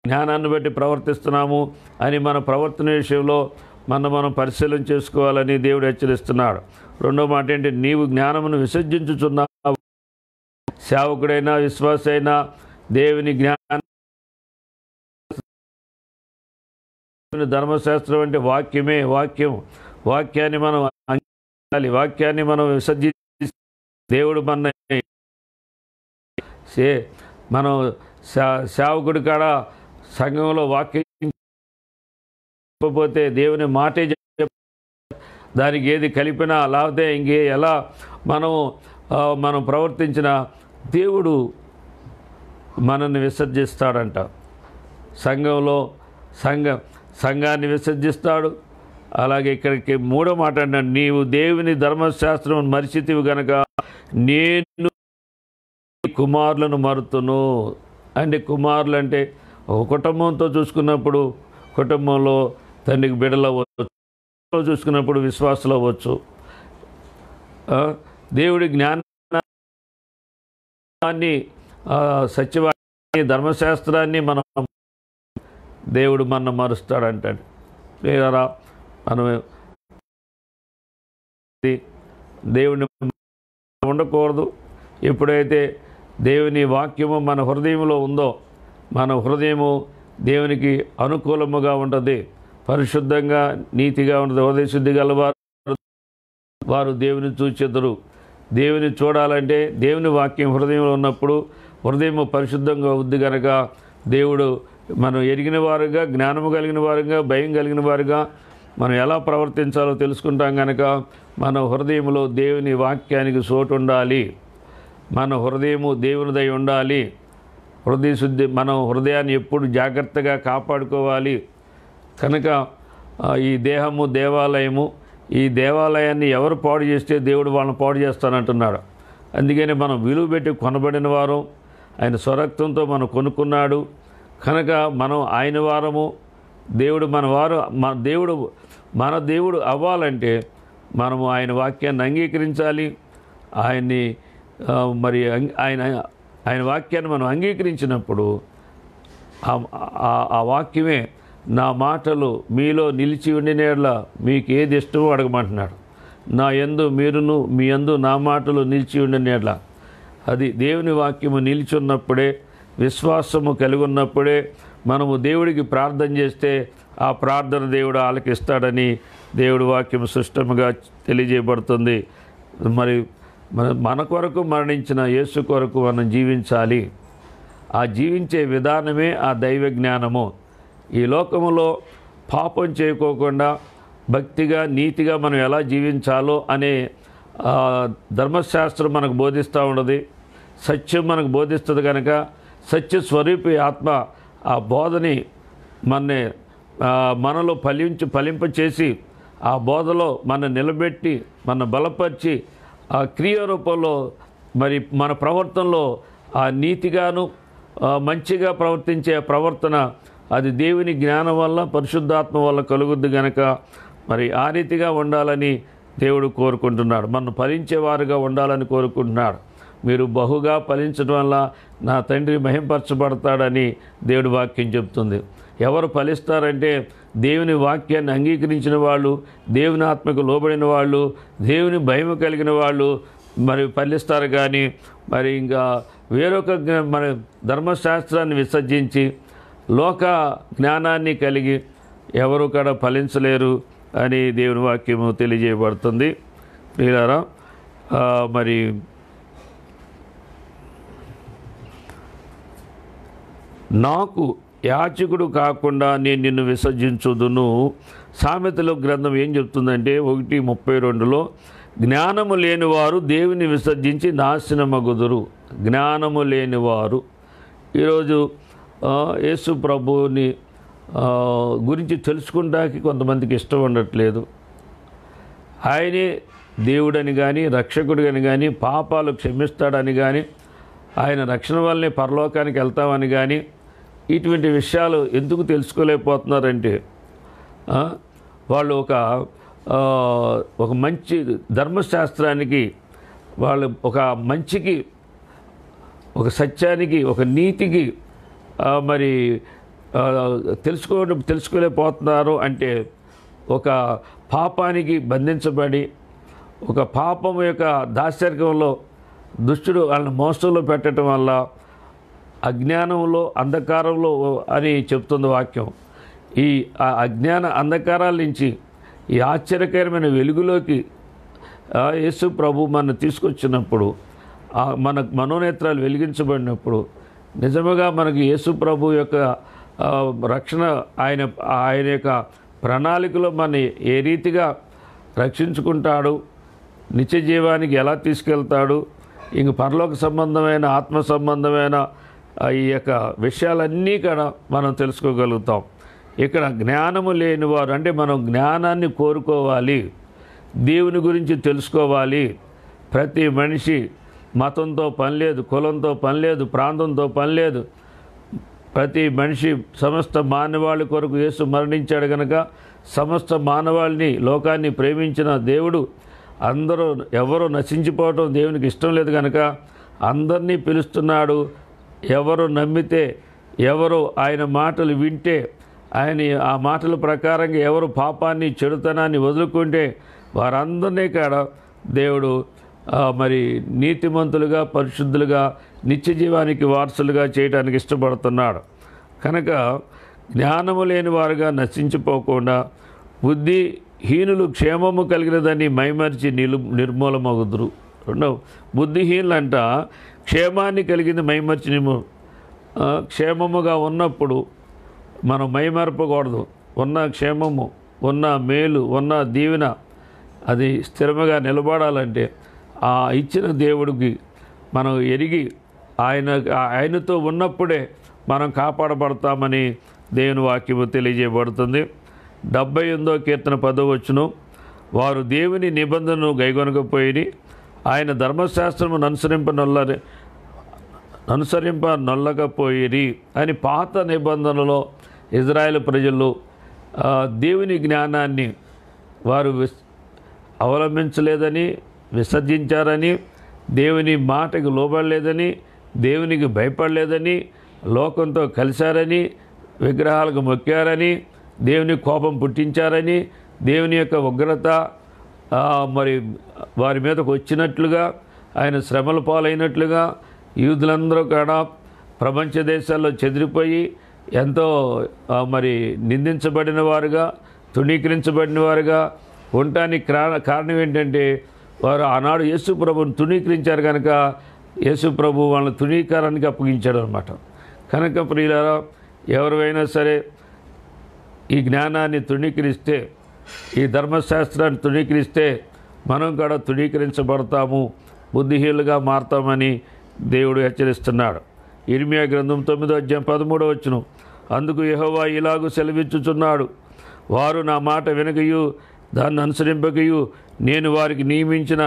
జ్ఞానాన్ని బట్టి ప్రవర్తిస్తున్నాము అని మన ప్రవర్తన విషయంలో మనం పరిశీలన చేసుకోవాలని దేవుడు హెచ్చరిస్తున్నాడు. రెండో మాట ఏంటి? నీవు జ్ఞానమును విసర్జించుచున్నావు. సేవకుడైనా విశ్వాసైనా దేవుని ధర్మశాస్త్రం అంటే వాక్యమే. వాక్యాన్ని మనం అంగీకరించాలి. వాక్యాన్ని మనం విసర్జించి దేవుడు మనం సేవకుడి కాడ సంఘంలో వాక్యం పోతే దేవుని మాటే దానికి ఏది కలిపినా లేకపోతే ఎలా మనం ప్రవర్తించినా దేవుడు మనల్ని విసర్జిస్తాడంట. సంఘాన్ని విసర్జిస్తాడు. అలాగే ఇక్కడికి మూడో మాట అంటే, నీవు దేవుని ధర్మశాస్త్రం మరిచితివి గనక నేను కుమారులను మరుతును. అంటే కుమారులు అంటే ఒక కుటుంబంతో చూసుకున్నప్పుడు కుటుంబంలో తండ్రికి బిడ్డలు అవ్వచ్చు, చూసుకున్నప్పుడు విశ్వాసులు అవ్వచ్చు. దేవుడి జ్ఞానాన్ని, సత్యవాణి, ధర్మశాస్త్రాన్ని దేవుడు మనం మరుస్తాడంటాడు. లేదా మనం దేవుని ఉండకూడదు. ఎప్పుడైతే దేవుని వాక్యము మన హృదయంలో ఉందో, మన హృదయము దేవునికి అనుకూలముగా ఉంటుంది, పరిశుద్ధంగా నీతిగా ఉంటుంది. హృదయ శుద్ధి గలవారు వారు దేవుని చూచెదరు. దేవుని చూడాలంటే దేవుని వాక్యం హృదయంలో ఉన్నప్పుడు హృదయం పరిశుద్ధంగా ఉంది కనుక దేవుడు మనం ఎరిగిన వారుగా, జ్ఞానము కలిగిన వారుగా, భయం కలిగిన వారుగా మనం ఎలా ప్రవర్తించాలో తెలుసుకుంటాం కనుక మన హృదయంలో దేవుని వాక్యానికి చోటు ఉండాలి. మన హృదయము దేవునిదై ఉండాలి. హృదయ శుద్ధి, మనం హృదయాన్ని ఎప్పుడు జాగ్రత్తగా కాపాడుకోవాలి. కనుక ఈ దేహము దేవాలయము, ఈ దేవాలయాన్ని ఎవరు పాడు చేస్తే దేవుడు వాళ్ళని పాడు చేస్తానంటున్నాడు. అందుకని మనం విలువ పెట్టి కొనబడిన వారం, ఆయన స్వరక్తంతో మనం కొనుక్కున్నాడు కనుక మనం ఆయన వారము. దేవుడు మన దేవుడు అవ్వాలంటే మనము ఆయన వాక్యాన్ని అంగీకరించాలి. ఆయన్ని మరి ఆయన వాక్యాన్ని మనం అంగీకరించినప్పుడు ఆ వాక్యమే, నా మాటలు మీలో నిలిచి ఉండినేళ్ళ మీకు ఏది ఇష్టమో అడగమంటున్నాడు. నా యందు మీరును, మీ యందు నా మాటలు నిలిచి ఉండినేళ్ళ. అది దేవుని వాక్యము నిలిచి ఉన్నప్పుడే, విశ్వాసము కలిగి ఉన్నప్పుడే మనము దేవుడికి ప్రార్థన చేస్తే ఆ ప్రార్థన దేవుడు ఆలకిస్తాడని దేవుడి వాక్యం స్పష్టంగా తెలియజేయబడుతుంది. మరి మన కొరకు మరణించిన యేసు కొరకు మనం జీవించాలి. ఆ జీవించే విధానమే ఆ దైవ జ్ఞానము. ఈ లోకములో పాపం చేయకోకుండా భక్తిగా, నీతిగా మనం ఎలా జీవించాలో అనే ధర్మశాస్త్రం మనకు బోధిస్తూ ఉన్నది. సత్యం మనకు బోధిస్తుంది కనుక సత్య స్వరూపి ఆత్మ ఆ బోధని మనలో ఫలింపచేసి ఆ బోధలో మన నిలబెట్టి మన బలపరిచి ఆ క్రియారూపంలో మరి మన ప్రవర్తనలో ఆ నీతిగాను మంచిగా ప్రవర్తించే ప్రవర్తన అది దేవుని జ్ఞానం వల్ల, పరిశుద్ధాత్మ వల్ల కలుగుద్ది గనక మరి ఆ రీతిగా ఉండాలని దేవుడు కోరుకుంటున్నాడు. మనం ఫలించేవారుగా ఉండాలని కోరుకుంటున్నాడు. మీరు బహుగా ఫలించడం వల్ల నా తండ్రి మహింపరచబడతాడని దేవుడి వాక్యం చెప్తుంది. ఎవరు ఫలిస్తారంటే దేవుని వాక్యాన్ని అంగీకరించిన వాళ్ళు, దేవుని ఆత్మకు లోబడిన వాళ్ళు, దేవుని భయం కలిగిన వాళ్ళు మరి ఫలిస్తారు. కానీ మరి ఇంకా వేరొక మన ధర్మశాస్త్రాన్ని విసర్జించి లోక జ్ఞానాన్ని కలిగి ఎవరు కూడా ఫలించలేరు అని దేవుని వాక్యము తెలియజేయబడుతుంది. ప్రియులారా, మరి నాకు యాచకుడు కాకుండా నేను నిన్ను విసర్జించుదును. సామెతల గ్రంథం ఏం చెప్తుందంటే 1:32లో జ్ఞానము లేనివారు దేవుని విసర్జించి నాశనమగుదురు. జ్ఞానము లేనివారు ఈరోజు యేసు ప్రభువుని గురించి తెలుసుకుంటానికి కొంతమందికి ఇష్టం ఉండట్లేదు. ఆయనే దేవుడని కానీ రక్షకుడిని కానీ పాపాలు క్షమిస్తాడని కానీ ఆయన రక్షణ వల్లనే పరలోకానికి వెళ్తామని కానీ ఇటువంటి విషయాలు ఎందుకు తెలుసుకోలేకపోతున్నారంటే వాళ్ళు ఒక మంచి ధర్మశాస్త్రానికి, వాళ్ళు ఒక మంచికి, ఒక సత్యానికి, ఒక నీతికి మరి తెలుసుకోలేకపోతున్నారు. అంటే ఒక పాపానికి బంధించబడి, ఒక పాపం యొక్క దాస్యర్గంలో దుష్టుడు వాళ్ళని మోసంలో పెట్టడం వల్ల అజ్ఞానంలో, అంధకారంలో అని చెప్తుంది వాక్యం. ఈ అజ్ఞాన అంధకారాల నుంచి ఈ ఆశ్చర్యకరమైన వెలుగులోకి యేసు ప్రభు మన తీసుకొచ్చినప్పుడు, మన మనోనేత్రాలు వెలిగించబడినప్పుడు నిజముగా మనకి యేసు ప్రభు యొక్క రక్షణ, ఆయన యొక్క ప్రణాళికలో మన ఏ రీతిగా రక్షించుకుంటాడు, నిత్య జీవానికి ఎలా తీసుకెళ్తాడు, ఇంక పరలోక సంబంధమైన, ఆత్మ సంబంధమైన ఈ యొక్క విషయాలన్నీ కూడా మనం తెలుసుకోగలుగుతాం. ఇక్కడ జ్ఞానము లేనివారు అంటే మనం జ్ఞానాన్ని కోరుకోవాలి, దేవుని గురించి తెలుసుకోవాలి. ప్రతి మనిషి మతంతో పని లేదు, కులంతో పని లేదు, ప్రాంతంతో పని లేదు. ప్రతి మనిషి సమస్త మానవాళి కొరకు యేసు మరణించాడు కనుక సమస్త మానవాళిని, లోకాన్ని ప్రేమించిన దేవుడు ఎవరు నశించిపోవటం దేవునికి ఇష్టం లేదు కనుక అందరినీ పిలుస్తున్నాడు. ఎవరు నమ్మితే, ఎవరు ఆయన మాటలు వింటే, ఆయన ఆ మాటల ప్రకారంగా ఎవరు పాపాన్ని, చెడుతనాన్ని వదులుకుంటే వారందరినీ కాడ దేవుడు మరి నీతిమంతులుగా, పరిశుద్ధులుగా, నిత్య జీవానికి వారసులుగా చేయడానికి ఇష్టపడుతున్నాడు. కనుక జ్ఞానము లేని వారుగా నశించిపోకుండా బుద్ధిహీనులు క్షేమము కలిగినదని మైమరిచి నిర్మూలమగుదురు. రెండవ, బుద్ధిహీనులంట క్షేమాన్ని కలిగింది మైమరిచి క్షేమముగా ఉన్నప్పుడు మనం మైమరపకూడదు. ఉన్న క్షేమము, ఉన్న మేలు, ఉన్న దీవెన అది స్థిరముగా నిలబడాలంటే ఆ ఇచ్చిన దేవుడికి మనం ఎరిగి ఆయనతో ఉన్నప్పుడే మనం కాపాడబడతామని దేవుని వాక్యము తెలియజేయబడుతుంది. 78వ కీర్తన 10వ వచనం, వారు దేవుని నిబంధనను గైకొనకపోయి ఆయన ధర్మశాస్త్రమును అనుసరింపనొల్లకపోయిరి అని పాత నిబంధనలో ఇజ్రాయేల్ ప్రజలు దేవుని జ్ఞానాన్ని వారు అవలంబించలేదని, విసర్జించారని, దేవుని మాటకు లోబడలేదని, దేవునికి భయపడలేదని, లోకంతో కలిశారని, విగ్రహాలకు మొక్కారని, దేవుని కోపం పుట్టించారని, దేవుని యొక్క ఉగ్రత మరి వారి మీదకు వచ్చినట్లుగా, ఆయన శ్రమల పాలైనట్లుగా యూదులందరూ కూడా ప్రపంచ దేశాల్లో చెదిరిపోయి ఎంతో మరి నిందించబడిన వారుగా, తృణీకరించబడిన వారుగా ఉండటానికి కారణం ఏంటంటే వారు ఆనాడు యేసు ప్రభువుని తృణీకరించారు కనుక యేసు ప్రభు వాళ్ళని తృణీకారానికి అప్పగించాడు అనమాట. కనుక ప్రియులారా, ఎవరైనా సరే ఈ జ్ఞానాన్ని తృణీకరిస్తే, ఈ ధర్మశాస్త్రాన్ని తృణీకరిస్తే మనం కూడా తృణీకరించబడతాము, బుద్ధిహీనులుగా మారతామని దేవుడు హెచ్చరిస్తున్నాడు. ఇర్మియా గ్రంథం 9వ అధ్యాయం 13వ వచనం, అందుకు యెహోవా ఇలాగూ సెలవిచ్చుచున్నాడు, వారు నా మాట వినకయు దాన్ని అనుసరింపకయు నేను వారికి నియమించిన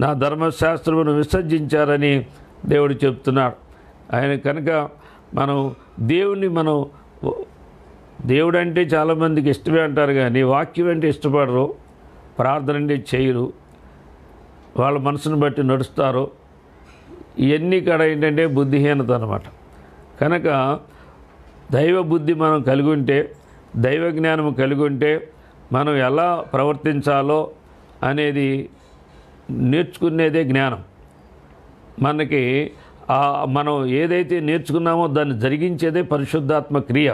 నా ధర్మశాస్త్రమును విసర్జించారని దేవుడు చెప్తున్నాడు. ఆయన కనుక దేవుడు అంటే చాలామందికి ఇష్టమే అంటారు కానీ వాక్యం అంటే ఇష్టపడరు, ప్రార్థన అంటే చేయరు, వాళ్ళ మనసును బట్టి నడుస్తారు. ఇవన్నీ కూడా ఏంటంటే బుద్ధిహీనత అన్నమాట. కనుక దైవ బుద్ధి మనం కలిగి ఉంటే, దైవ జ్ఞానం కలిగి ఉంటే మనం ఎలా ప్రవర్తించాలో అనేది నేర్చుకునేదే జ్ఞానం. మనకి మనం ఏదైతే నేర్చుకున్నామో దాన్ని జరిగించేదే పరిశుద్ధాత్మ క్రియ.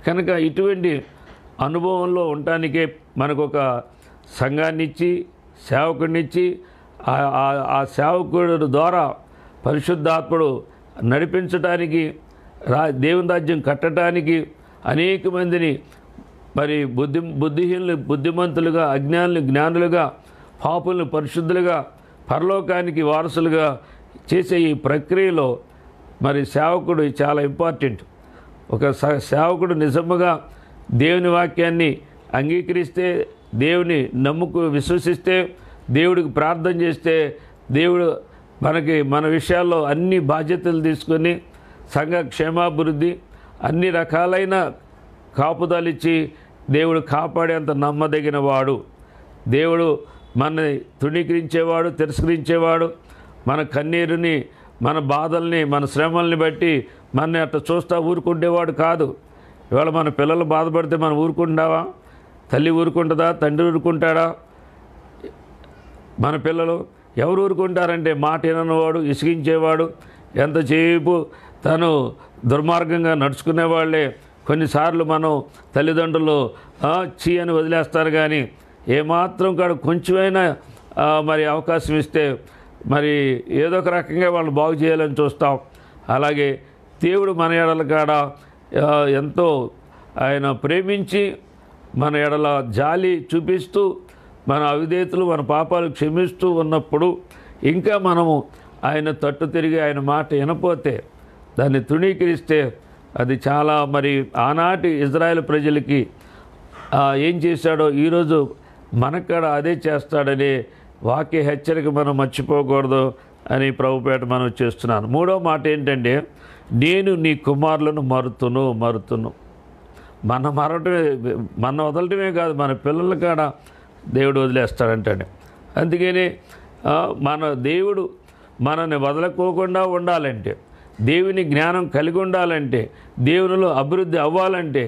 కనుక ఇటువంటి అనుభవంలో ఉండటానికే మనకు ఒక సంఘాన్ని ఇచ్చి, సేవకుడినిచ్చి ఆ సేవకుడు ద్వారా పరిశుద్ధాత్ముడు నడిపించడానికి దేవుని రాజ్యం కట్టడానికి అనేక మందిని మరి బుద్ధిహీనులు బుద్ధిమంతులుగా, అజ్ఞానులు జ్ఞానులుగా, పాపులను పరిశుద్ధులుగా, పరలోకానికి వారసులుగా చేసే ఈ ప్రక్రియలో మరి సేవకుడు చాలా ఇంపార్టెంట్. ఒక సేవకుడు నిజముగా దేవుని వాక్యాన్ని అంగీకరిస్తే, దేవుని విశ్వసిస్తే, దేవుడికి ప్రార్థన చేస్తే, దేవుడు మన విషయాల్లో అన్ని బాధ్యతలు తీసుకొని సంఘ క్షేమాభివృద్ధి అన్ని రకాలైన కాపుదలిచ్చి దేవుడు కాపాడేంత నమ్మదగిన వాడు. దేవుడు మనని తృణీకరించేవాడు, తిరస్కరించేవాడు. మన కన్నీరుని, మన బాధల్ని, మన శ్రమల్ని బట్టి మనని అట్లా చూస్తూ ఊరుకుండేవాడు కాదు. ఇవాళ మన పిల్లలు బాధపడితే మనం ఊరుకుంటావా? తల్లి ఊరుకుంటుందా? తండ్రి ఊరుకుంటాడా? మన పిల్లలు ఎవరు ఊరుకుంటారంటే మాట విననివాడు, ఇసిగించేవాడు, ఎంతసేపు తను దుర్మార్గంగా నడుచుకునేవాళ్ళే. కొన్నిసార్లు మనం తల్లిదండ్రులు చీ అని వదిలేస్తారు, కానీ ఏమాత్రం కాడ కొంచెమైనా మరి అవకాశం ఇస్తే మరి ఏదో ఒక రకంగా వాళ్ళు బాగు చేయాలని చూస్తాం. అలాగే దేవుడు మన ఎడల కాడ ఎంతో ఆయన ప్రేమించి మన ఎడల జాలి చూపిస్తూ మన అవిధేయతలు, మన పాపాలు క్షమిస్తూ ఉన్నప్పుడు ఇంకా మనము ఆయన తట్టు తిరిగి ఆయన మాట వినపోతే, దాన్ని తృణీకరిస్తే అది చాలా మరి ఆనాటి ఇజ్రాయెల్ ప్రజలకి ఏం చేశాడో ఈరోజు మనక్కడ అదే చేస్తాడనే వాక్య హెచ్చరిక మనం మర్చిపోకూడదు అని ప్రభుపేట మనం చేస్తున్నాను. మూడో మాట ఏంటంటే, నేను నీ కుమారులను మరుతును. మన వదలటమే కాదు, మన పిల్లల కాడ దేవుడు వదిలేస్తాడంటాడు. అందుకని మన దేవుడు మనల్ని వదలకోకుండా ఉండాలంటే, దేవుని జ్ఞానం కలిగి ఉండాలంటే, దేవునిలో అభివృద్ధి అవ్వాలంటే,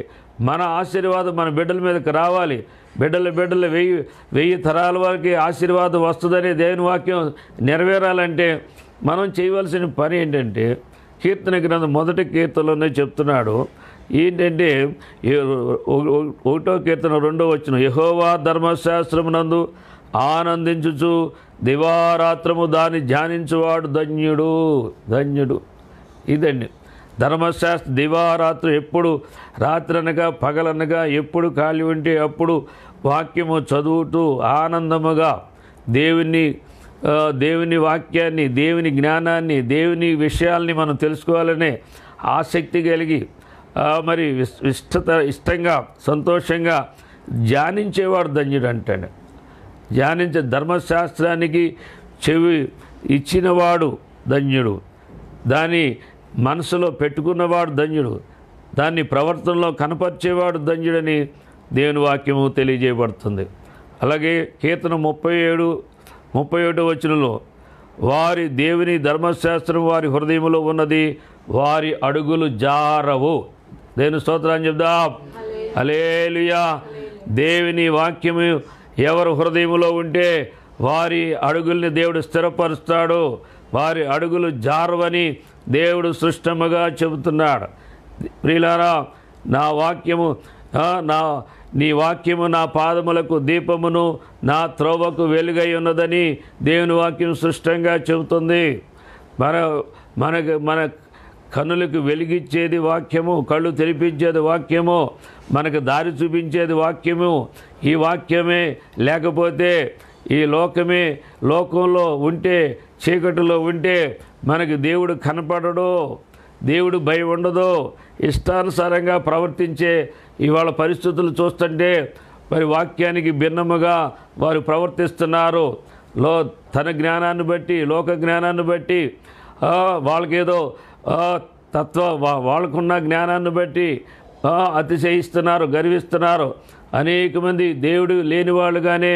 మన ఆశీర్వాదం మన బిడ్డల మీదకి రావాలి. బిడ్డల 1000 తరాల వరకు ఆశీర్వాదం వస్తుందనే దేవుని వాక్యం నెరవేరాలంటే మనం చేయవలసిన పని ఏంటంటే, కీర్తన గ్రంథం 1వ కీర్తనలోనే చెప్తున్నాడు. ఏంటంటే 1వ కీర్తన 2వ వచనం, యెహోవా ధర్మశాస్త్రమునందు ఆనందించుచు దివారాత్రము దాన్ని ధ్యానించువాడు ధన్యుడు. ఇదండి ధర్మశాస్త్ర. దివారాత్రం ఎప్పుడు, రాత్రనగా పగలనగా ఎప్పుడు ఖాళీ ఉంటే అప్పుడు వాక్యము చదువుతూ ఆనందముగా దేవుని వాక్యాన్ని, దేవుని జ్ఞానాన్ని, దేవుని విషయాల్ని మనం తెలుసుకోవాలనే ఆసక్తి కలిగి మరి ఇష్టంగా సంతోషంగా ధ్యానించేవాడు ధన్యుడు అంటాడు. ధర్మశాస్త్రానికి చెవి ఇచ్చినవాడు ధన్యుడు. దాన్ని మనసులో పెట్టుకున్నవాడు ధన్యుడు. దాన్ని ప్రవర్తనలో కనపరిచేవాడు ధన్యుడని దేవుని వాక్యము తెలియజేయబడుతుంది. అలాగే కీర్తన 37 వచనంలో, వారి దేవుని ధర్మశాస్త్రం వారి హృదయంలో ఉన్నది, వారి అడుగులు జారవు. దేవుని స్తోత్రాన్ని చెప్దాం. హల్లెలూయా. దేవుని వాక్యము ఎవరు హృదయంలో ఉంటే వారి అడుగుల్ని దేవుడు స్థిరపరుస్తాడు. వారి అడుగులు జారవని దేవుడు స్పష్టంగా చెబుతున్నాడు. ప్రియులారా, నీ వాక్యము నా పాదములకు దీపమును, నా త్రోవకు వెలుగై ఉన్నదని దేవుని వాక్యం స్పష్టంగా చెబుతుంది. మన కన్నులకు వెలిగించేది వాక్యము, కళ్ళు తెరిపించేది వాక్యము, మనకు దారి చూపించేది వాక్యము. ఈ వాక్యమే లేకపోతే, ఈ లోకంలో ఉంటే, చీకటిలో ఉంటే మనకు దేవుడు కనపడడు, దేవుడు భయం ఉండదు. ఇష్టానుసారంగా ప్రవర్తించే ఇవాళ పరిస్థితులు చూస్తుంటే మరి వాక్యానికి భిన్నముగా వారు ప్రవర్తిస్తున్నారు. తన జ్ఞానాన్ని బట్టి, లోక జ్ఞానాన్ని బట్టి, వాళ్ళకేదో వాళ్ళకున్న జ్ఞానాన్ని బట్టి అతిశయిస్తున్నారు, గర్విస్తున్నారు. అనేక మంది దేవుడు లేని వాళ్ళుగానే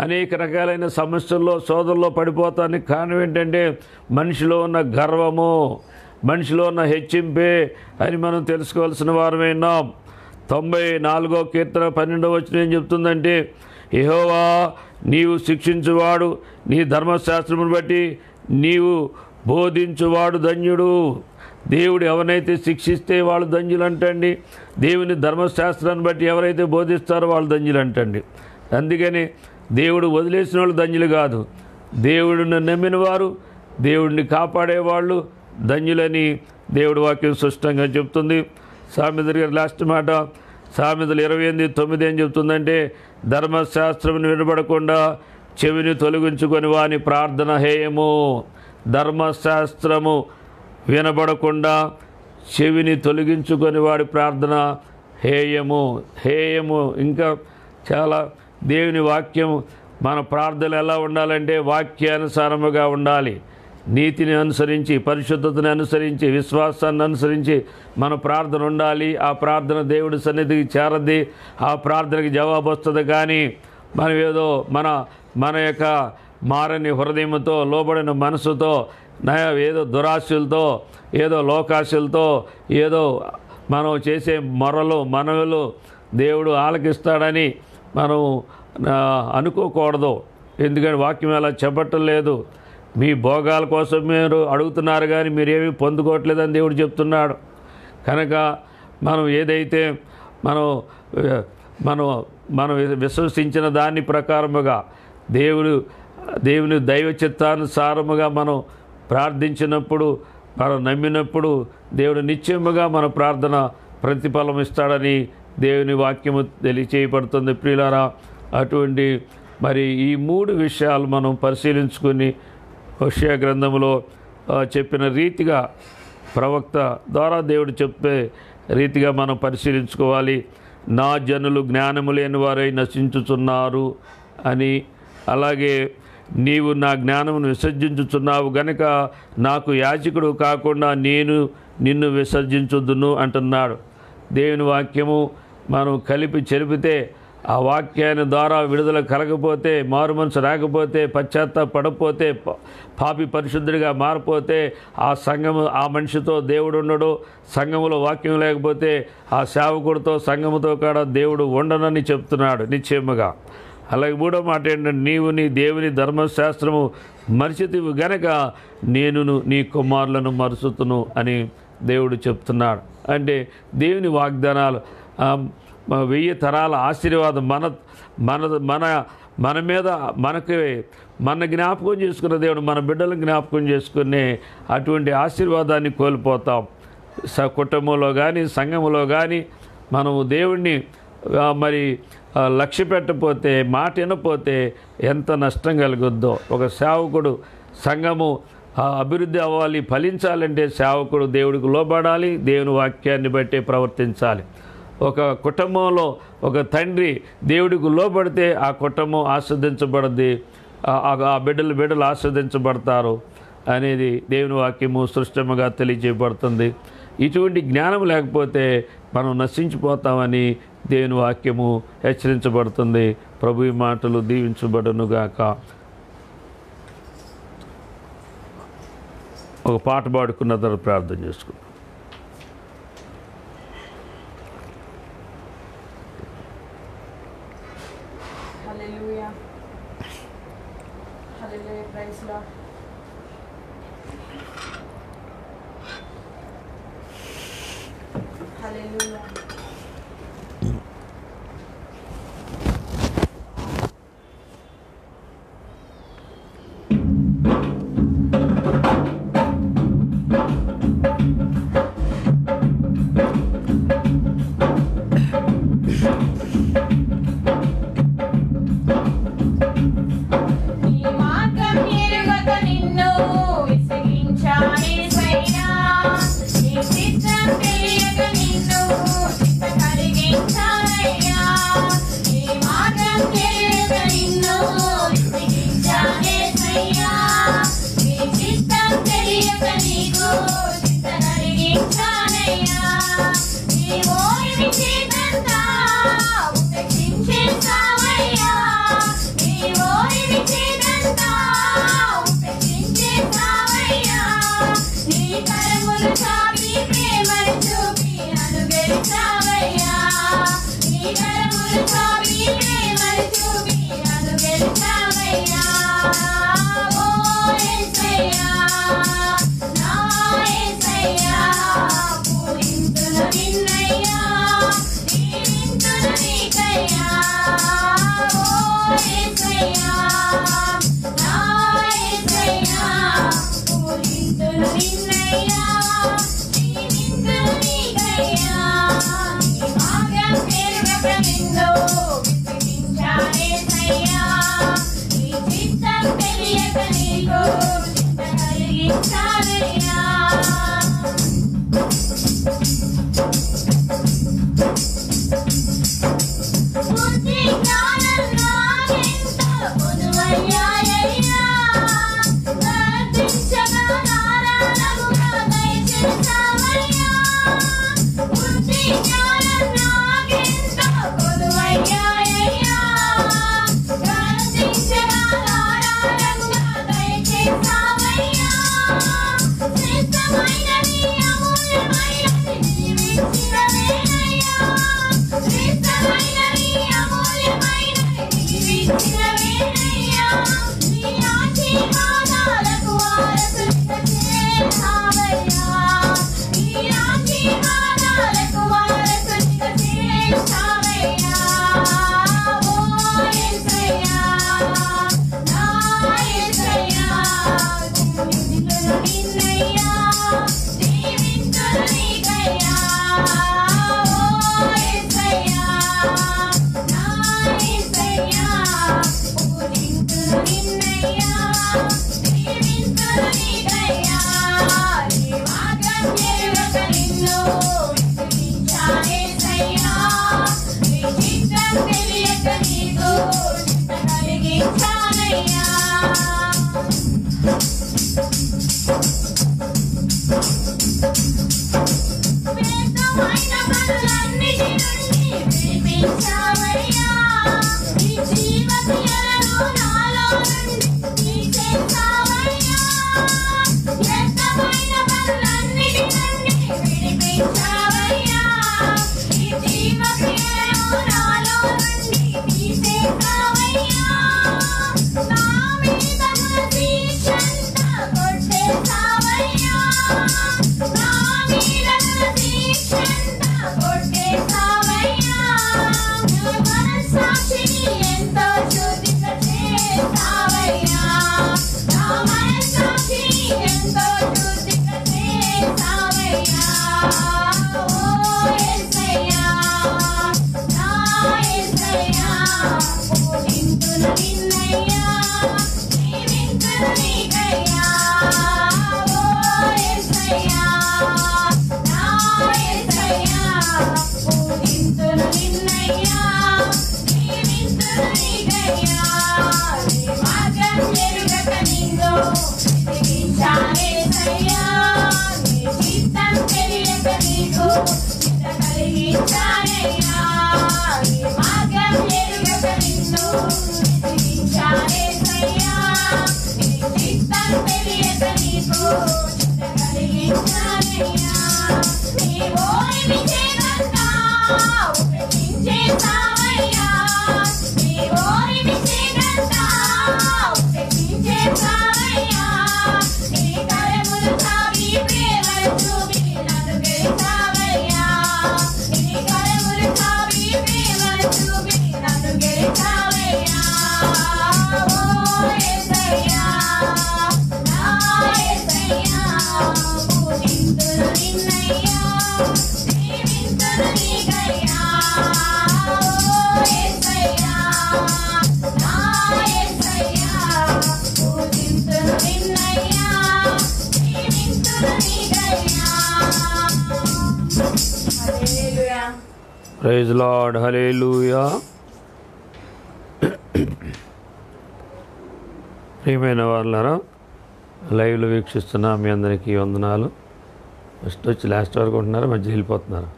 అనేక రకాలైన సమస్యల్లో, శోధనలో పడిపోతానికి కారణం ఏంటంటే మనిషిలో ఉన్న గర్వము, మనిషిలో ఉన్న హెచ్చింపే అని మనం తెలుసుకోవాల్సిన వారమే ఉన్నాం. 94వ కీర్తన 12వ వచనం ఏం చెప్తుందంటే, యెహోవా నీవు శిక్షించువాడు, నీ ధర్మశాస్త్రమును బట్టి నీవు బోధించువాడు ధన్యుడు. దేవుడు ఎవరైతే శిక్షిస్తే వాళ్ళు ధన్యులు అంటండి. దేవుని ధర్మశాస్త్రాన్ని బట్టి ఎవరైతే బోధిస్తారో వాళ్ళు ధన్యులు అంటండి. అందుకని దేవుడు వదిలేసిన వాళ్ళు ధన్యులు కాదు, దేవుడిని నమ్మిన వారు, దేవుడిని కాపాడేవాళ్ళు ధన్యులని దేవుడి వాక్యం స్పష్టంగా చెప్తుంది. సామెతల గారి లాస్ట్ మాట సామెతలు 28:9 ఏం చెప్తుందంటే, ధర్మశాస్త్రమును వినబడకుండా చెవిని తొలగించుకొని వాని ప్రార్థన హేయము. ధర్మశాస్త్రము వినబడకుండా చెవిని తొలగించుకొని వాడి ప్రార్థన హేయము. హేయము ఇంకా చాలా దేవుని వాక్యం. మన ప్రార్థనలు ఎలా ఉండాలంటే వాక్యానుసారముగా ఉండాలి. నీతిని అనుసరించి, పరిశుద్ధతను అనుసరించి, విశ్వాసాన్ని అనుసరించి మన ప్రార్థన ఉండాలి. ఆ ప్రార్థన దేవుడి సన్నిధికి చేరద్ది, ఆ ప్రార్థనకి జవాబు వస్తుంది. కానీ మనం ఏదో మన యొక్క మారని హృదయంతో, లోబడిన మనసుతో, ఏదో దురాశలతో, ఏదో లోకాశలతో, ఏదో మనం చేసే మనవులు దేవుడు ఆలకిస్తాడని మనం అనుకోకూడదు. ఎందుకంటే వాక్యం అలా చెప్పటం లేదు. మీ భోగాల కోసం మీరు అడుగుతున్నారు కానీ మీరేమీ పొందుకోవట్లేదని దేవుడు చెప్తున్నాడు. కనుక మనం ఏదైతే మనం విశ్వసించిన దాని ప్రకారముగా దేవుని దైవ చిత్తానుసారముగా మనం ప్రార్థించినప్పుడు, మనం నమ్మినప్పుడు దేవుడు నిశ్చయముగా మన ప్రార్థన ప్రతిఫలం ఇస్తాడని దేవుని వాక్యము తెలియచేయబడుతుంది. ప్రియులారా, అటువంటి మరి ఈ 3 విషయాలు మనం పరిశీలించుకొని హోషేయ గ్రంథంలో చెప్పిన రీతిగా, ప్రవక్త ద్వారా దేవుడు చెప్పే రీతిగా మనం పరిశీలించుకోవాలి. నా జనులు జ్ఞానము లేని వారై నశించుచున్నారు అని, అలాగే నీవు నా జ్ఞానమును విసర్జించుచున్నావు గనుక నాకు యాజకుడు కాకుండా నేను నిన్ను విసర్జించుదును అంటున్నాడు. దేవుని వాక్యము మనం కలిపి చెరిపితే, ఆ వాక్యాన్ని ద్వారా విడుదల కలగపోతే, మారు మనసు రాకపోతే, పశ్చాత్తాపడకపోతే, పాపి పరిశుద్ధుడిగా మారిపోతే, ఆ సంఘము, ఆ మనిషితో దేవుడు ఉండడు. సంఘములో వాక్యం లేకపోతే ఆ సేవకుడితో, సంఘముతో కూడా దేవుడు ఉండనని చెప్తున్నాడు నిశ్చయముగా. అలాగే 3వ మాట ఏంటంటే, నీవు నీ దేవుని ధర్మశాస్త్రము మరిచితివి గనక నేను నీ కుమారులను మరుచుతును అని దేవుడు చెప్తున్నాడు. అంటే దేవుని వాగ్దానాలు, 1000 తరాల ఆశీర్వాదం మన మీద మన జ్ఞాపకం చేసుకున్న దేవుడు మన బిడ్డలను జ్ఞాపకం చేసుకునే అటువంటి ఆశీర్వాదాన్ని కోల్పోతాం. కుటుంబంలో కానీ, సంఘములో కానీ మనము దేవుణ్ణి మరి లక్ష్య పెట్టకపోతే, మాట వినకపోతే ఎంత నష్టం కలుగుద్దో. ఒక సేవకుడు సంఘము అభివృద్ధి అవ్వాలి, ఫలించాలంటే సేవకుడు దేవుడికి లోబడాలి, దేవుని వాక్యాన్ని బట్టే ప్రవర్తించాలి. ఒక కుటుంబంలో ఒక తండ్రి దేవుడికి లోబడితే ఆ కుటుంబం ఆస్వాదించబడద్ది, ఆ బిడ్డలు ఆస్వాదించబడతారు అనేది దేవుని వాక్యము సృష్టముగా తెలియజేయబడుతుంది. ఇటువంటి జ్ఞానం లేకపోతే మనం నశించిపోతామని దేవుని వాక్యము హెచ్చరించబడుతుంది. ప్రభు ఈ మాటలు దీవించబడునుగాక. ఒక పాట పాడుకున్న తర్వాత ప్రార్థన చేసుకుందాం. Hallelujah. Hallelujah. Praise lord. Hallelujah. నీ మార్గం ఎరుగక నిన్ను విసిగించానేసయ్యా, నీ చిత్తం తెలియక నిన్ను ప్రైజ్ లార్డ్, హల్లెలూయా. ప్రియమైన వాళ్ళారా, లైవ్లో వీక్షిస్తున్నా మీ అందరికీ వందనాలు. ఫస్ట్ వచ్చి లాస్ట్ వరకు ఉంటున్నారు, మధ్య వెళ్ళిపోతున్నారు.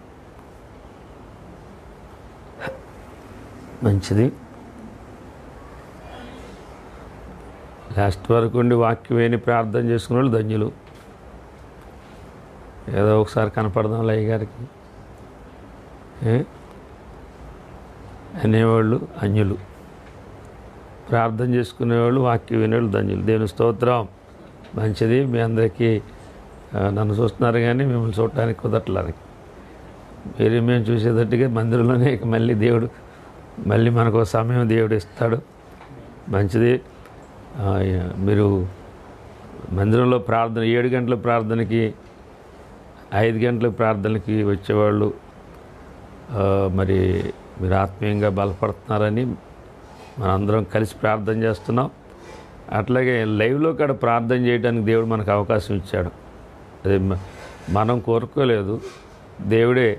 మంచిది. లాస్ట్ వరకు ఉండి వాక్యం విని ప్రార్థన చేసుకునే వాళ్ళు ధన్యులు. ఏదో ఒకసారి కనపడదాం లయ్య గారికి అనేవాళ్ళు అన్యులు. ప్రార్థన చేసుకునేవాళ్ళు, వాక్యం వినేవాళ్ళు ధన్యులు. దేవుని స్తోత్రం. మంచిది. మీ అందరికీ నన్ను చూస్తున్నారు కానీ మిమ్మల్ని చూడటానికి కుదరట్లేదు. మేము చూసేటట్టుగా మందిరంలోనే మళ్ళీ దేవుడు మనకు సమయం దేవుడు ఇస్తాడు. మంచిది. మీరు మందిరంలో ప్రార్థన 7 గంటల ప్రార్థనకి 5 గంటల ప్రార్థనకి వచ్చేవాళ్ళు మరి మీరు ఆత్మీయంగా బలపడుతున్నారని మనందరం కలిసి ప్రార్థన చేస్తున్నాం. అట్లాగే లైవ్లో కూడా ప్రార్థన చేయడానికి దేవుడు మనకు అవకాశం ఇచ్చాడు. అది మనం కోరుకోలేదు, దేవుడే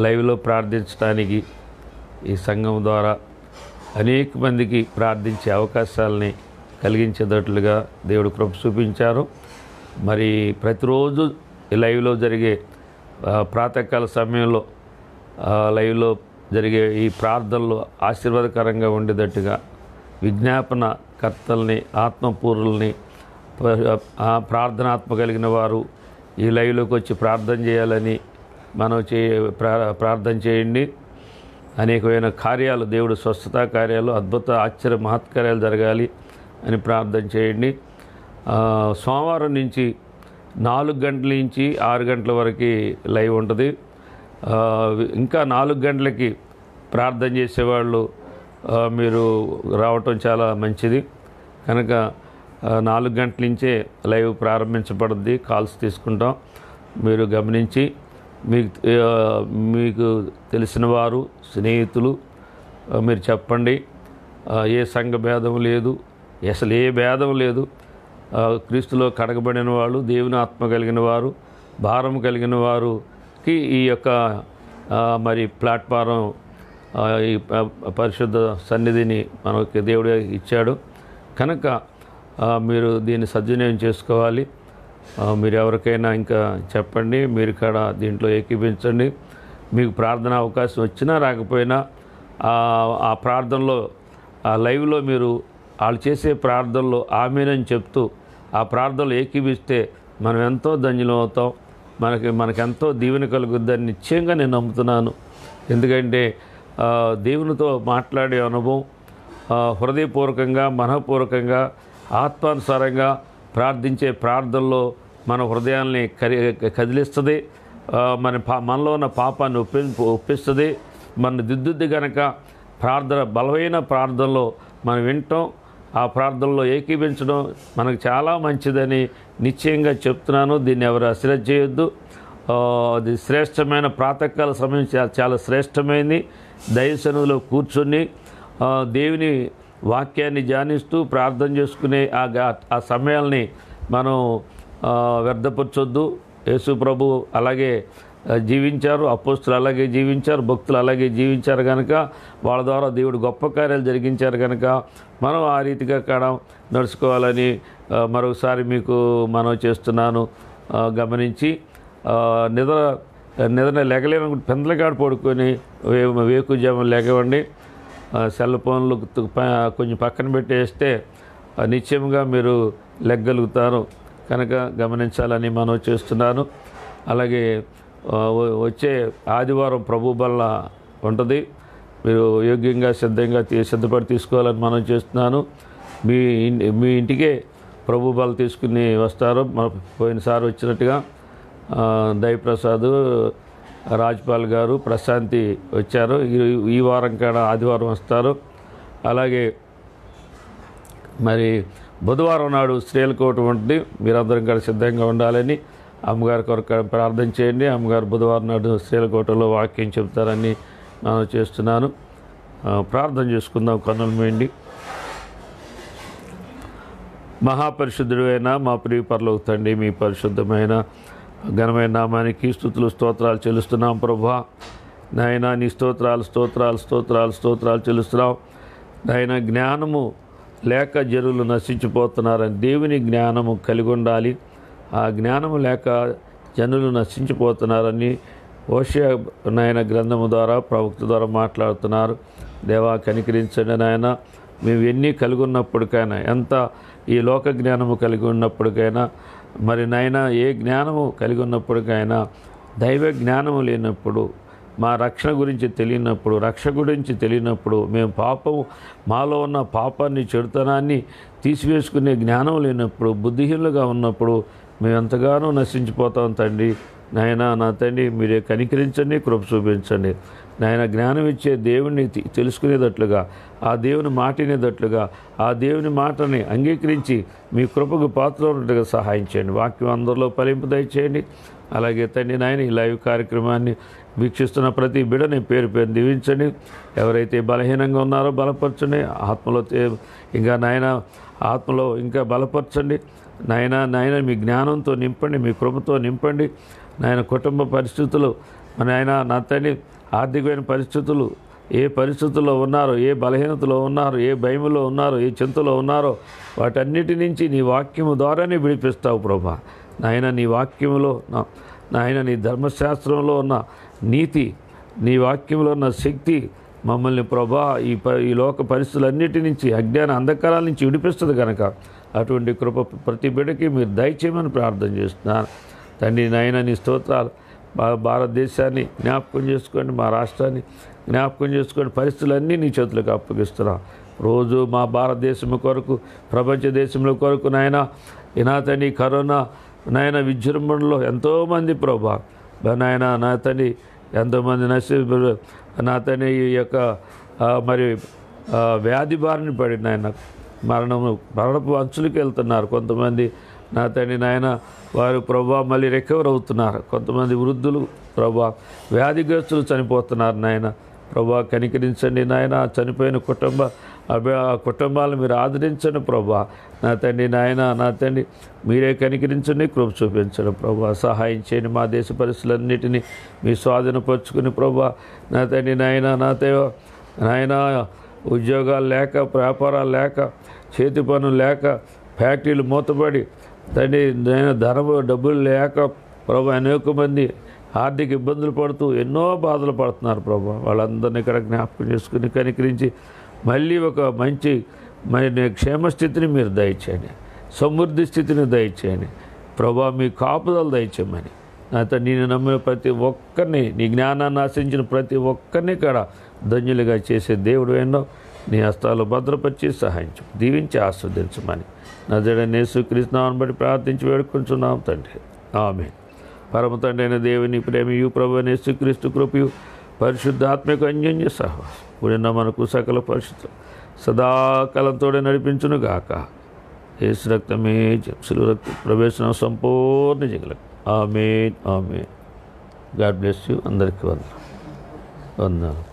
లైవ్లో ప్రార్థించడానికి ఈ సంఘం ద్వారా అనేక మందికి ప్రార్థించే అవకాశాలని కలిగించేటట్లుగా దేవుడు కృప చూపించారు. మరి ప్రతిరోజు ఈ లైవ్లో జరిగే ప్రాతకాల సమయంలో లైవ్లో జరిగే ఈ ప్రార్థనలు ఆశీర్వాదకరంగా ఉండేటట్టుగా విజ్ఞాపన కర్తల్ని, ఆత్మపూర్వుల్ని, ప్రార్థనాత్మ కలిగిన వారు ఈ లైవ్లోకి వచ్చి ప్రార్థన చేయాలని మనం ప్రార్థన చేయండి. అనేకమైన కార్యాలు, దేవుడు స్వస్థతా కార్యాలు, అద్భుత ఆశ్చర్య మహత్కార్యాలు జరగాలి అని ప్రార్థన చేయండి. సోమవారం నుంచి 4 గంటల నుంచి 6 గంటల వరకు లైవ్ ఉంటుంది. ఇంకా 4 గంటలకి ప్రార్థన చేసేవాళ్ళు మీరు రావటం చాలా మంచిది. కనుక 4 గంటల నుంచే లైవ్ ప్రారంభించబడుద్ది. కాల్స్ తీసుకుంటాం. మీరు గమనించి మీకు తెలిసిన వారు, స్నేహితులు మీరు చెప్పండి. ఏ సంఘ భేదం లేదు, అసలు ఏ భేదం లేదు. క్రీస్తులో కడగబడిన వాళ్ళు, దేవుని ఆత్మ కలిగిన వారు, భారం కలిగిన వారికి ఈ యొక్క మరి ప్లాట్ఫారం, ఈ పరిశుద్ధ సన్నిధిని మనకి దేవుడు ఇచ్చాడు. కనుక మీరు దీన్ని సద్వినియోగం చేసుకోవాలి. మీరు ఎవరికైనా ఇంకా చెప్పండి. మీరు కూడా దీంట్లో ఏకీభించండి. మీకు ప్రార్థన అవకాశం వచ్చినా రాకపోయినా ఆ ప్రార్థనలో, ఆ లైవ్లో మీరు వాళ్ళు చేసే ప్రార్థనలో ఆమేనని చెప్తూ ఆ ప్రార్థనలో ఏకీభిస్తే మనం ఎంతో ధన్యులం అవుతాం. మనకెంతో దీవెన కలుగుద్దని నిశ్చయంగా నేను నమ్ముతున్నాను. ఎందుకంటే దేవునితో మాట్లాడే అనుభవం హృదయపూర్వకంగా, మనఃపూర్వకంగా, ఆత్మానుసారంగా ప్రార్థించే ప్రార్థనలో మన హృదయాల్ని కదిలిస్తుంది. మనలో ఉన్న పాపాన్ని ఒప్పిస్తుంది. మన దిద్దుద్ది కనుక ప్రార్థన, బలమైన ప్రార్థనలో మనం వింటాం, ఆ ప్రార్థనలో ఏకీభించడం మనకు చాలా మంచిదని నిశ్చయంగా చెప్తున్నాను. దీన్ని ఎవరు అశ్రద్ధ చేయొద్దు. అది శ్రేష్టమైన ప్రాతకాల సమయం, చాలా శ్రేష్టమైంది. దైవసన్నిధిలో కూర్చొని దేవుని వాక్యాన్ని ధ్యానిస్తూ ప్రార్థన చేసుకునే ఆ సమయాల్ని మనం వ్యర్థపరచొద్దు. యేసు ప్రభు అలాగే జీవించారు, అపోస్తులు అలాగే జీవించారు, భక్తులు అలాగే జీవించారు. కనుక వాళ్ళ ద్వారా దేవుడు గొప్ప కార్యాలు జరిగించారు. కనుక మనం ఆ రీతిగా కాడ నడుచుకోవాలని మరొకసారి మీకు మనం చేస్తున్నాను. గమనించి నిద్ర లెగలేని పెందలకాడు పడుకొని వేకుజామున లెగవండి. సెల్ ఫోన్లు కొంచెం పక్కన పెట్టేస్తే నిశ్చయంగా మీరు లెగ్గలుగుతారు. కనుక గమనించాలని మనం చేస్తున్నాను. అలాగే వచ్చే ఆదివారం ప్రభు బల్ల ఉంటుంది. మీరు యోగ్యంగా సిద్ధపడి తీసుకోవాలని మనం చేస్తున్నాను. మీ ఇంటికే ప్రభు బల్ల తీసుకుని వస్తారు. పోయినసారి వచ్చినట్టుగా దయప్రసాద్, రాజ్పాల్ గారు, ప్రశాంతి వచ్చారు. ఈ వారం కూడా ఆదివారం వస్తారు. అలాగే మరి బుధవారం నాడు స్త్రీల కోట ఉంటుంది. మీరందరం కూడా సిద్ధంగా ఉండాలని అమ్మగారి కొరకు ప్రార్థన చేయండి. అమ్మగారు బుధవారం నాడు స్త్రీల కోటలో వాక్యం చెప్తారని నేను చేస్తున్నాను. ప్రార్థన చేసుకుందాం. కన్నులు మూయండి. మహాపరిశుద్ధుడైన మా ప్రియ పరలోక తండ్రి, మీ పరిశుద్ధమైన ఘనమైన నామానికి స్తుతులు స్తోత్రాలు చెల్లిస్తున్నాం. ప్రభువా, నాయన నీ స్తోత్రాలు స్తోత్రాలు స్తోత్రాలు స్తోత్రాలు చెల్లిస్తున్నాం. నాయన జ్ఞానము లేక జనులు నశించిపోతున్నారని, దేవుని జ్ఞానము కలిగి ఉండాలి. ఆ జ్ఞానము లేక జనులు నశించిపోతున్నారని హోషేయ నాయన గ్రంథము ద్వారా ప్రవక్త ద్వారా మాట్లాడుతున్నారు. దేవా కనికరించండి నాయన. మేము ఎన్ని కలిగి ఉన్నప్పటికైనా, ఎంత ఈ లోక జ్ఞానము కలిగి ఉన్నప్పటికైనా, మరి నాయన ఏ జ్ఞానము కలిగి ఉన్నప్పటికైనా దైవ జ్ఞానము లేనప్పుడు, మా రక్షణ గురించి తెలియనప్పుడు, రక్షణ గురించి తెలియనప్పుడు, మేము పాపము మాలో ఉన్న పాపాన్ని చెడుతనాన్ని తీసివేసుకునే జ్ఞానం లేనప్పుడు, బుద్ధిహీనులుగా ఉన్నప్పుడు మేము ఎంతగానో నశించిపోతాం తండ్రి. నాయన నా తండ్రి మీరే కనికరించండి, కృప చూపించండి. నాయన జ్ఞానం ఇచ్చే దేవుని తెలుసుకునేటట్లుగా, ఆ దేవుని మాటినేటట్లుగా, ఆ దేవుని మాటని అంగీకరించి మీ కృపకు పాత్రలు ఉన్నట్టుగా సహాయం చేయండి. వాక్యం అందరిలో ఫలింపు దయచేయండి. అలాగే తండ్రి నాయన ఈ లైవ్ కార్యక్రమాన్ని వీక్షిస్తున్న ప్రతి బిడ్డని పేరు పేరు దీవించండి. ఎవరైతే బలహీనంగా ఉన్నారో బలపరచండి. ఆత్మలో ఇంకా నాయన ఆత్మలో ఇంకా బలపరచండి. నాయన మీ జ్ఞానంతో నింపండి, మీ కృపతో నింపండి. నాయన కుటుంబ పరిస్థితులు, నాయన నా తండ్రి ఆర్థికమైన పరిస్థితులు, ఏ పరిస్థితుల్లో ఉన్నారో, ఏ బలహీనతలో ఉన్నారో, ఏ భయములో ఉన్నారో, ఏ చింతలో ఉన్నారో వాటన్నిటి నుంచి నీ వాక్యము ద్వారానే విడిపిస్తావు ప్రభా. నాయన నీ వాక్యములో నాయన నీ ధర్మశాస్త్రంలో ఉన్న నీతి, నీ వాక్యంలో ఉన్న శక్తి మమ్మల్ని ప్రభా ఈ లోక పరిస్థితులన్నిటి నుంచి, అజ్ఞాన అంధకారాల నుంచి విడిపిస్తుంది కనుక అటువంటి కృప ప్రతి బిడ్డకి మీరు దయచేయమని ప్రార్థన చేస్తున్నాను తండ్రి. నాయన నీ స్తోత్రాలు. భారతదేశాన్ని జ్ఞాపకం చేసుకోండి, మా రాష్ట్రాన్ని జ్ఞాపకం చేసుకోండి. పరిస్థితులన్నీ నీ చేతులకు అప్పగిస్తున్నాం. రోజు మా భారతదేశం కొరకు, ప్రపంచ దేశంలో కొరకు నాయన నా తండ్రి కరోనా నాయన విజృంభణలో ఎంతోమంది ప్రభా నాయన నా తండ్రి ఎంతోమంది నా తండ్రి ఈ యొక్క మరి వ్యాధి బారిన పడి నాయన మరణపు అంచులకి వెళ్తున్నారు. కొంతమంది నా తండ్రి నాయన వారు ప్రభా మళ్ళీ రికవర్ అవుతున్నారు. కొంతమంది వృద్ధులు ప్రభా వ్యాధిగ్రస్తులు చనిపోతున్నారు. నాయన ప్రభా కనికరించండి నాయన. చనిపోయిన కుటుంబాలను మీరు ఆదరించండి ప్రభా. నా తండ్రి నాయన నా తండ్రి మీరే కనికరించండి, కృప చూపించండి ప్రభా. సహాయం చేయండి. మా దేశ పరిస్థితులన్నిటినీ మీ స్వాధీనపరుచుకుని ప్రభా నా తండ్రి నాయన నాయన ఉద్యోగాలు లేక, వ్యాపారాలు లేక, చేతి పనులు లేక, ఫ్యాక్టరీలు మూతపడి తండ్రి నేను డబ్బులు లేక ప్రభా అనేక మంది ఆర్థిక ఇబ్బందులు పడుతూ ఎన్నో బాధలు పడుతున్నారు ప్రభా. వాళ్ళందరినీ ఇక్కడ జ్ఞాపకం చేసుకుని కనికరించి మళ్ళీ ఒక మంచి క్షేమస్థితిని మీరు దయచేయండి, సమృద్ధి స్థితిని దయచేయండి ప్రభా. మీ కాపుదలు దయచేయమని నాతో నేను నమ్మిన ప్రతి ఒక్కరిని, నీ జ్ఞానాన్ని ఆశించిన ప్రతి ఒక్కరిని ఇక్కడ ధన్యులుగా చేసే దేవుడు ఎన్నో నీ హస్తాలు భద్రపరిచి సహాయించు, దీవించి ఆస్వాదించమని నజరేయుడైన యేసుక్రీస్తు నామమున బట్టి ప్రార్థించి వేడుకొంచున్నాం తండ్రి. ఆమేన్. పరమ తండ్రి అయిన దేవుని ప్రేమయు ప్రభువైన యేసుక్రీస్తు కృపయు పరిశుద్ధాత్మక అన్యోన్య సహవాసం కూడిన మనకు సకల పరిశుద్ధులు సదాకాలంతోడే నడిపించును గాక. యేసు రక్తమే శిలువ రక్త ప్రవేశనం సంపూర్ణ జగలకు. Amen amen. God bless you. అందరికీ వందనాలు.